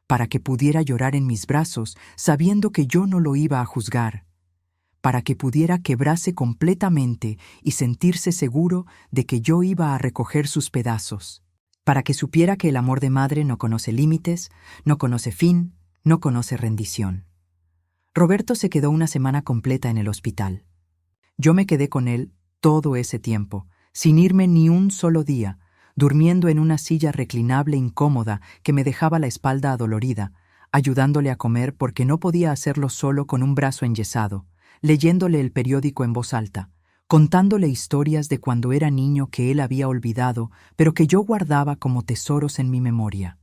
para que pudiera llorar en mis brazos sabiendo que yo no lo iba a juzgar, para que pudiera quebrarse completamente y sentirse seguro de que yo iba a recoger sus pedazos, para que supiera que el amor de madre no conoce límites, no conoce fin, no conoce rendición. Roberto se quedó una semana completa en el hospital. Yo me quedé con él todo ese tiempo, sin irme ni un solo día, durmiendo en una silla reclinable incómoda que me dejaba la espalda adolorida, ayudándole a comer porque no podía hacerlo solo con un brazo enyesado, leyéndole el periódico en voz alta, contándole historias de cuando era niño que él había olvidado, pero que yo guardaba como tesoros en mi memoria.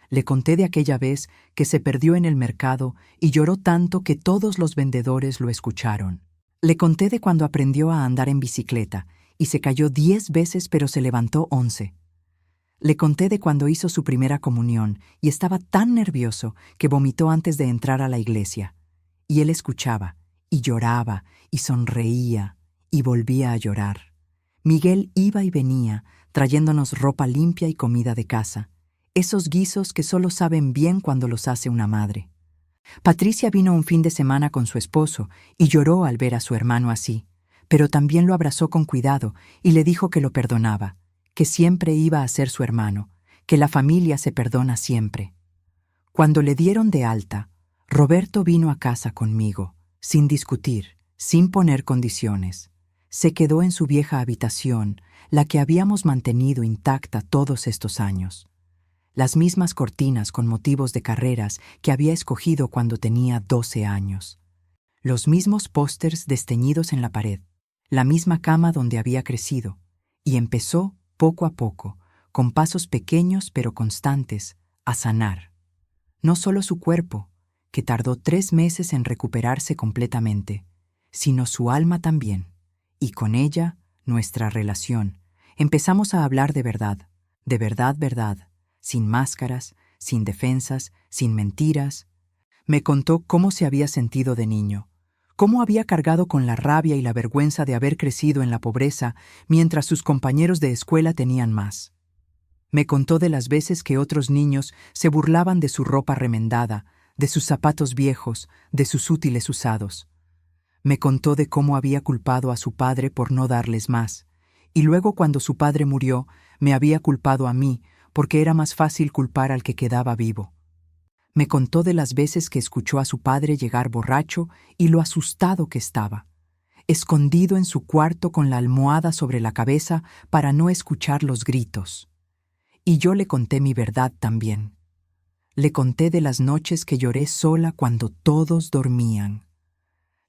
Le conté de aquella vez que se perdió en el mercado y lloró tanto que todos los vendedores lo escucharon. Le conté de cuando aprendió a andar en bicicleta y se cayó 10 veces pero se levantó 11. Le conté de cuando hizo su primera comunión y estaba tan nervioso que vomitó antes de entrar a la iglesia. Y él escuchaba, y lloraba, y sonreía, y volvía a llorar. Miguel iba y venía, trayéndonos ropa limpia y comida de casa, esos guisos que solo saben bien cuando los hace una madre. Patricia vino un fin de semana con su esposo y lloró al ver a su hermano así, pero también lo abrazó con cuidado y le dijo que lo perdonaba, que siempre iba a ser su hermano, que la familia se perdona siempre. Cuando le dieron de alta, Roberto vino a casa conmigo, sin discutir, sin poner condiciones. Se quedó en su vieja habitación, la que habíamos mantenido intacta todos estos años. Las mismas cortinas con motivos de carreras que había escogido cuando tenía 12 años. Los mismos pósters desteñidos en la pared, la misma cama donde había crecido, y empezó, poco a poco, con pasos pequeños pero constantes, a sanar. No solo su cuerpo, que tardó 3 meses en recuperarse completamente, sino su alma también, y con ella, nuestra relación. Empezamos a hablar de verdad, verdad, sin máscaras, sin defensas, sin mentiras. Me contó cómo se había sentido de niño, cómo había cargado con la rabia y la vergüenza de haber crecido en la pobreza mientras sus compañeros de escuela tenían más. Me contó de las veces que otros niños se burlaban de su ropa remendada, de sus zapatos viejos, de sus útiles usados. Me contó de cómo había culpado a su padre por no darles más, y luego cuando su padre murió, me había culpado a mí, porque era más fácil culpar al que quedaba vivo. Me contó de las veces que escuchó a su padre llegar borracho y lo asustado que estaba, escondido en su cuarto con la almohada sobre la cabeza para no escuchar los gritos. Y yo le conté mi verdad también. Le conté de las noches que lloré sola cuando todos dormían.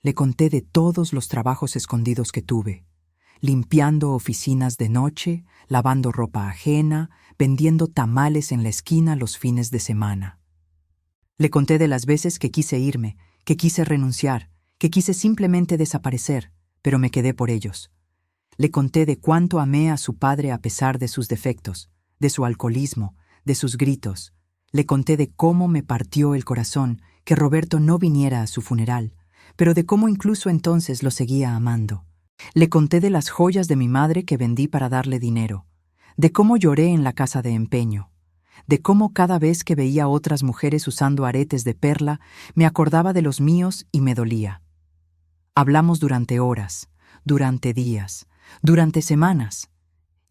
Le conté de todos los trabajos escondidos que tuve, limpiando oficinas de noche, lavando ropa ajena, vendiendo tamales en la esquina los fines de semana. Le conté de las veces que quise irme, que quise renunciar, que quise simplemente desaparecer, pero me quedé por ellos. Le conté de cuánto amé a su padre a pesar de sus defectos, de su alcoholismo, de sus gritos. Le conté de cómo me partió el corazón que Roberto no viniera a su funeral, pero de cómo incluso entonces lo seguía amando. Le conté de las joyas de mi madre que vendí para darle dinero, de cómo lloré en la casa de empeño, de cómo cada vez que veía a otras mujeres usando aretes de perla, me acordaba de los míos y me dolía. Hablamos durante horas, durante días, durante semanas,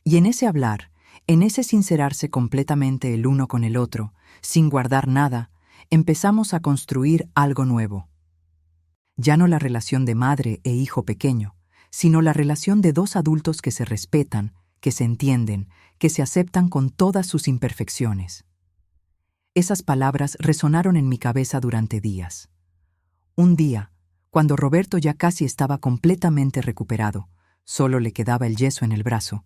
y en ese hablar, en ese sincerarse completamente el uno con el otro, sin guardar nada, empezamos a construir algo nuevo. Ya no la relación de madre e hijo pequeño, sino la relación de dos adultos que se respetan, que se entienden, que se aceptan con todas sus imperfecciones. Esas palabras resonaron en mi cabeza durante días. Un día, cuando Roberto ya casi estaba completamente recuperado, solo le quedaba el yeso en el brazo,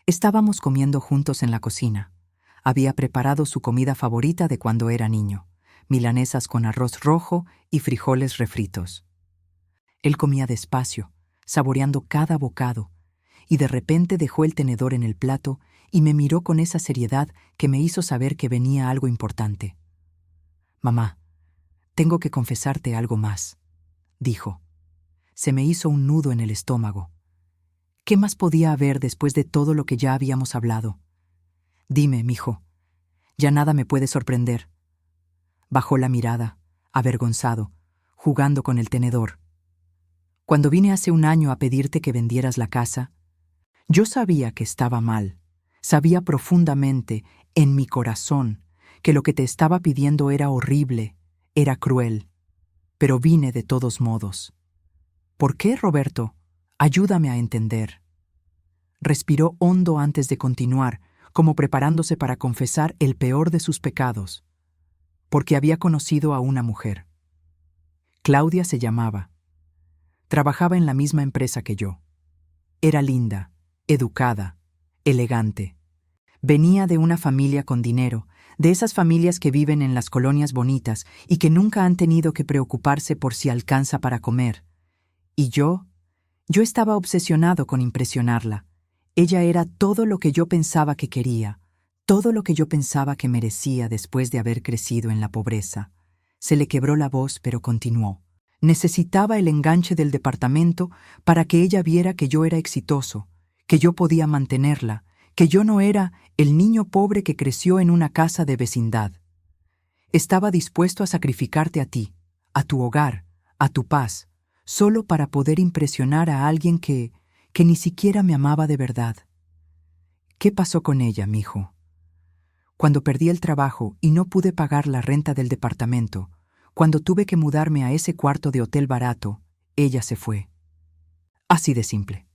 estábamos comiendo juntos en la cocina. Había preparado su comida favorita de cuando era niño, milanesas con arroz rojo y frijoles refritos. Él comía despacio, saboreando cada bocado, y de repente dejó el tenedor en el plato y me miró con esa seriedad que me hizo saber que venía algo importante. «Mamá, tengo que confesarte algo más», dijo. Se me hizo un nudo en el estómago. ¿Qué más podía haber después de todo lo que ya habíamos hablado? «Dime, mijo, ya nada me puede sorprender». Bajó la mirada, avergonzado, jugando con el tenedor. Cuando vine hace un año a pedirte que vendieras la casa, yo sabía que estaba mal. Sabía profundamente, en mi corazón, que lo que te estaba pidiendo era horrible, era cruel. Pero vine de todos modos. ¿Por qué, Roberto? Ayúdame a entender. Respiró hondo antes de continuar, como preparándose para confesar el peor de sus pecados. Porque había conocido a una mujer. Claudia se llamaba. Trabajaba en la misma empresa que yo. Era linda, educada, elegante. Venía de una familia con dinero, de esas familias que viven en las colonias bonitas y que nunca han tenido que preocuparse por si alcanza para comer. Y yo estaba obsesionado con impresionarla. Ella era todo lo que yo pensaba que quería, todo lo que yo pensaba que merecía después de haber crecido en la pobreza. Se le quebró la voz, pero continuó. Necesitaba el enganche del departamento para que ella viera que yo era exitoso, que yo podía mantenerla, que yo no era el niño pobre que creció en una casa de vecindad. Estaba dispuesto a sacrificarte a ti, a tu hogar, a tu paz, solo para poder impresionar a alguien que ni siquiera me amaba de verdad. ¿Qué pasó con ella, mijo? Cuando perdí el trabajo y no pude pagar la renta del departamento, cuando tuve que mudarme a ese cuarto de hotel barato, ella se fue. Así de simple.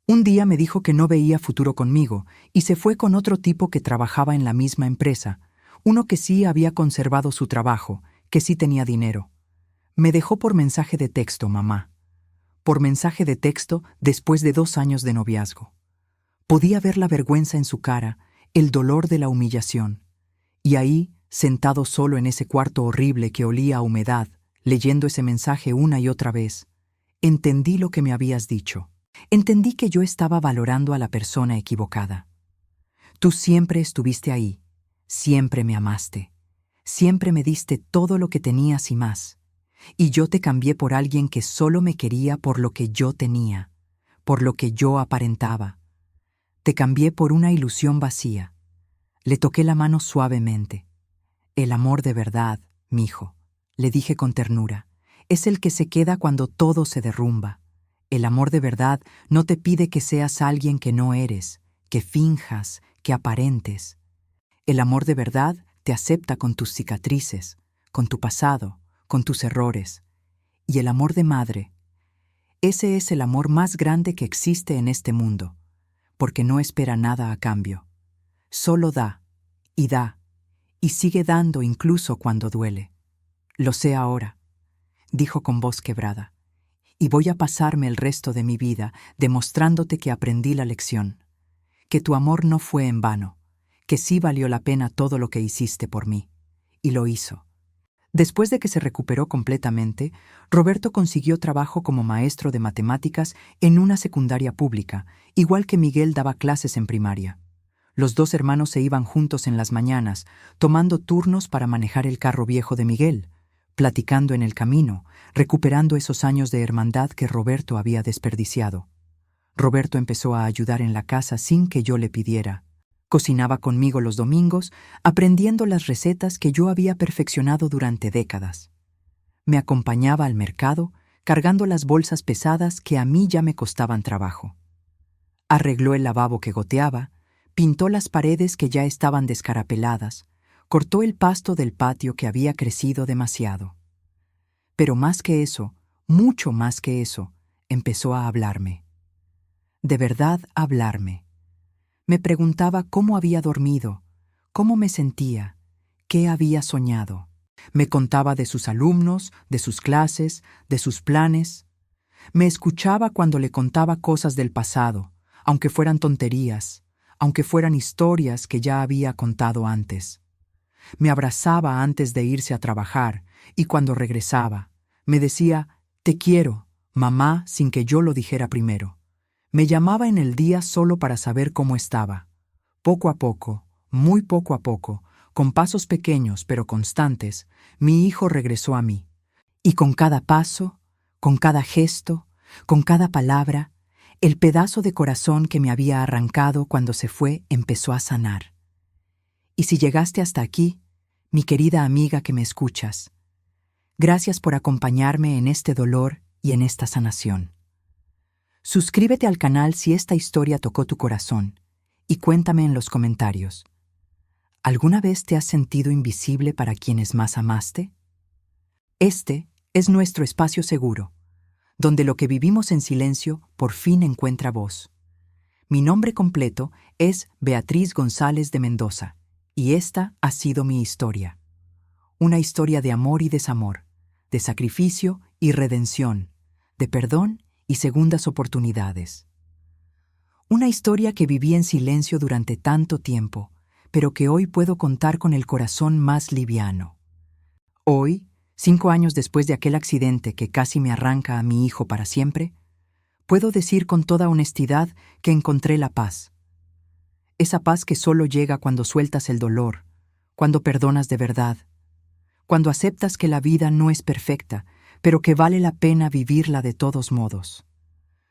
Un día me dijo que no veía futuro conmigo y se fue con otro tipo que trabajaba en la misma empresa, uno que sí había conservado su trabajo, que sí tenía dinero. Me dejó por mensaje de texto, mamá. Por mensaje de texto después de 2 años de noviazgo. Podía ver la vergüenza en su cara, el dolor de la humillación. Y ahí, sentado solo en ese cuarto horrible que olía a humedad, leyendo ese mensaje una y otra vez, entendí lo que me habías dicho. Entendí que yo estaba valorando a la persona equivocada. Tú siempre estuviste ahí, siempre me amaste, siempre me diste todo lo que tenías y más. Y yo te cambié por alguien que solo me quería por lo que yo tenía, por lo que yo aparentaba. Te cambié por una ilusión vacía. Le toqué la mano suavemente. El amor de verdad, mijo, le dije con ternura, es el que se queda cuando todo se derrumba. El amor de verdad no te pide que seas alguien que no eres, que finjas, que aparentes. El amor de verdad te acepta con tus cicatrices, con tu pasado, con tus errores. Y el amor de madre, ese es el amor más grande que existe en este mundo, porque no espera nada a cambio. Solo da, y sigue dando incluso cuando duele. Lo sé ahora, dijo con voz quebrada, y voy a pasarme el resto de mi vida demostrándote que aprendí la lección, que tu amor no fue en vano, que sí valió la pena todo lo que hiciste por mí. Y lo hizo. Después de que se recuperó completamente, Roberto consiguió trabajo como maestro de matemáticas en una secundaria pública, igual que Miguel daba clases en primaria. Los 2 hermanos se iban juntos en las mañanas, tomando turnos para manejar el carro viejo de Miguel, platicando en el camino, recuperando esos años de hermandad que Roberto había desperdiciado. Roberto empezó a ayudar en la casa sin que yo le pidiera. Cocinaba conmigo los domingos, aprendiendo las recetas que yo había perfeccionado durante décadas. Me acompañaba al mercado, cargando las bolsas pesadas que a mí ya me costaban trabajo. Arregló el lavabo que goteaba, pintó las paredes que ya estaban descarapeladas, cortó el pasto del patio que había crecido demasiado. Pero más que eso, mucho más que eso, empezó a hablarme. De verdad, hablarme. Me preguntaba cómo había dormido, cómo me sentía, qué había soñado. Me contaba de sus alumnos, de sus clases, de sus planes. Me escuchaba cuando le contaba cosas del pasado, aunque fueran tonterías, aunque fueran historias que ya había contado antes. Me abrazaba antes de irse a trabajar y cuando regresaba, me decía, «Te quiero, mamá», sin que yo lo dijera primero. Me llamaba en el día solo para saber cómo estaba. Poco a poco, muy poco a poco, con pasos pequeños pero constantes, mi hijo regresó a mí. Y con cada paso, con cada gesto, con cada palabra, el pedazo de corazón que me había arrancado cuando se fue empezó a sanar. Y si llegaste hasta aquí, mi querida amiga que me escuchas. Gracias por acompañarme en este dolor y en esta sanación. Suscríbete al canal si esta historia tocó tu corazón y cuéntame en los comentarios. ¿Alguna vez te has sentido invisible para quienes más amaste? Este es nuestro espacio seguro, donde lo que vivimos en silencio por fin encuentra voz. Mi nombre completo es Beatriz González de Mendoza, y esta ha sido mi historia. Una historia de amor y desamor, de sacrificio y redención, de perdón y segundas oportunidades. Una historia que viví en silencio durante tanto tiempo, pero que hoy puedo contar con el corazón más liviano. Hoy, 5 años después de aquel accidente que casi me arranca a mi hijo para siempre, puedo decir con toda honestidad que encontré la paz. Esa paz que solo llega cuando sueltas el dolor, cuando perdonas de verdad, cuando aceptas que la vida no es perfecta, pero que vale la pena vivirla de todos modos.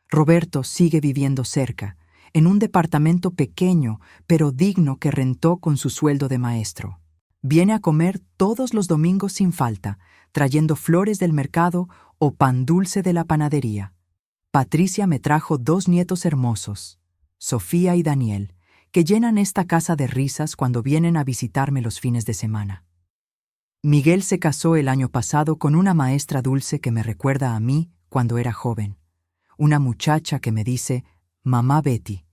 Roberto sigue viviendo cerca, en un departamento pequeño pero digno que rentó con su sueldo de maestro. Viene a comer todos los domingos sin falta, trayendo flores del mercado o pan dulce de la panadería. Patricia me trajo 2 nietos hermosos, Sofía y Daniel, que llenan esta casa de risas cuando vienen a visitarme los fines de semana. Miguel se casó el año pasado con una maestra dulce que me recuerda a mí cuando era joven. Una muchacha que me dice, Mamá Betty,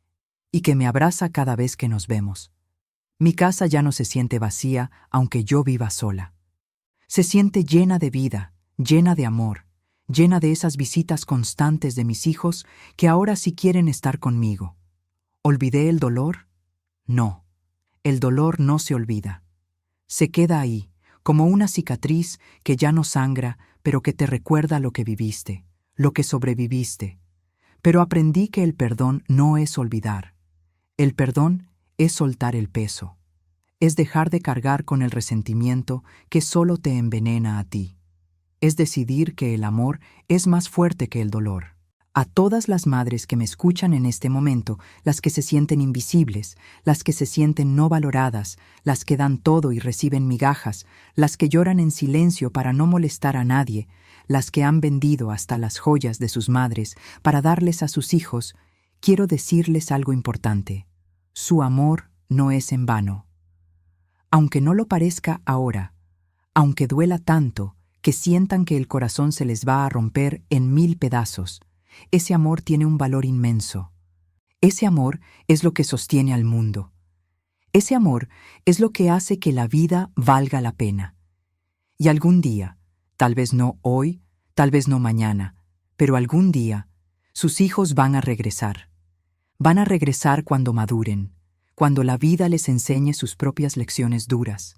y que me abraza cada vez que nos vemos. Mi casa ya no se siente vacía, aunque yo viva sola. Se siente llena de vida, llena de amor, llena de esas visitas constantes de mis hijos que ahora sí quieren estar conmigo. ¿Olvidé el dolor? No, el dolor no se olvida. Se queda ahí, como una cicatriz que ya no sangra, pero que te recuerda lo que viviste, lo que sobreviviste. Pero aprendí que el perdón no es olvidar. El perdón es soltar el peso. Es dejar de cargar con el resentimiento que solo te envenena a ti. Es decidir que el amor es más fuerte que el dolor. A todas las madres que me escuchan en este momento, las que se sienten invisibles, las que se sienten no valoradas, las que dan todo y reciben migajas, las que lloran en silencio para no molestar a nadie, las que han vendido hasta las joyas de sus madres para darles a sus hijos, quiero decirles algo importante. Su amor no es en vano. Aunque no lo parezca ahora, aunque duela tanto, que sientan que el corazón se les va a romper en 1000 pedazos, ese amor tiene un valor inmenso. Ese amor es lo que sostiene al mundo. Ese amor es lo que hace que la vida valga la pena. Y algún día, tal vez no hoy, tal vez no mañana, pero algún día, sus hijos van a regresar. Van a regresar cuando maduren, cuando la vida les enseñe sus propias lecciones duras.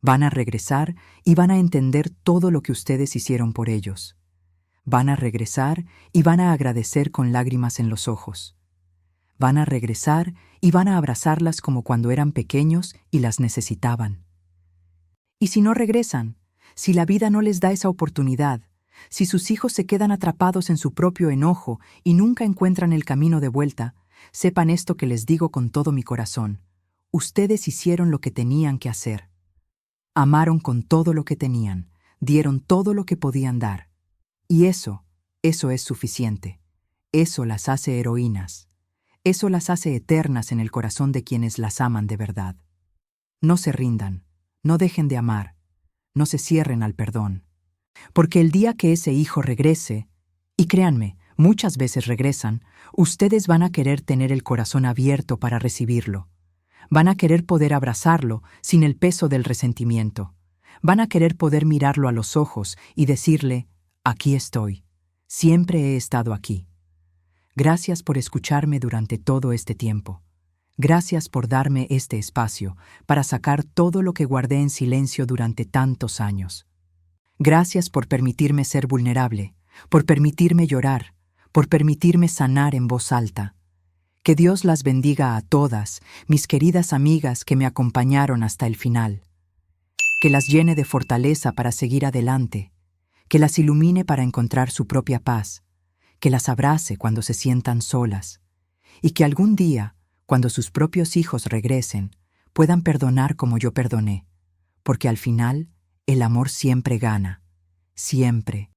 Van a regresar y van a entender todo lo que ustedes hicieron por ellos. Van a regresar y van a agradecer con lágrimas en los ojos. Van a regresar y van a abrazarlas como cuando eran pequeños y las necesitaban. Y si no regresan, si la vida no les da esa oportunidad, si sus hijos se quedan atrapados en su propio enojo y nunca encuentran el camino de vuelta, sepan esto que les digo con todo mi corazón. Ustedes hicieron lo que tenían que hacer. Amaron con todo lo que tenían, dieron todo lo que podían dar. Y eso es suficiente. Eso las hace heroínas. Eso las hace eternas en el corazón de quienes las aman de verdad. No se rindan, no dejen de amar, no se cierren al perdón. Porque el día que ese hijo regrese, y créanme, muchas veces regresan, ustedes van a querer tener el corazón abierto para recibirlo. Van a querer poder abrazarlo sin el peso del resentimiento. Van a querer poder mirarlo a los ojos y decirle, aquí estoy, siempre he estado aquí. Gracias por escucharme durante todo este tiempo. Gracias por darme este espacio para sacar todo lo que guardé en silencio durante tantos años. Gracias por permitirme ser vulnerable, por permitirme llorar, por permitirme sanar en voz alta. Que Dios las bendiga a todas, mis queridas amigas que me acompañaron hasta el final. Que las llene de fortaleza para seguir adelante, que las ilumine para encontrar su propia paz, que las abrace cuando se sientan solas, y que algún día, cuando sus propios hijos regresen, puedan perdonar como yo perdoné, porque al final el amor siempre gana, siempre,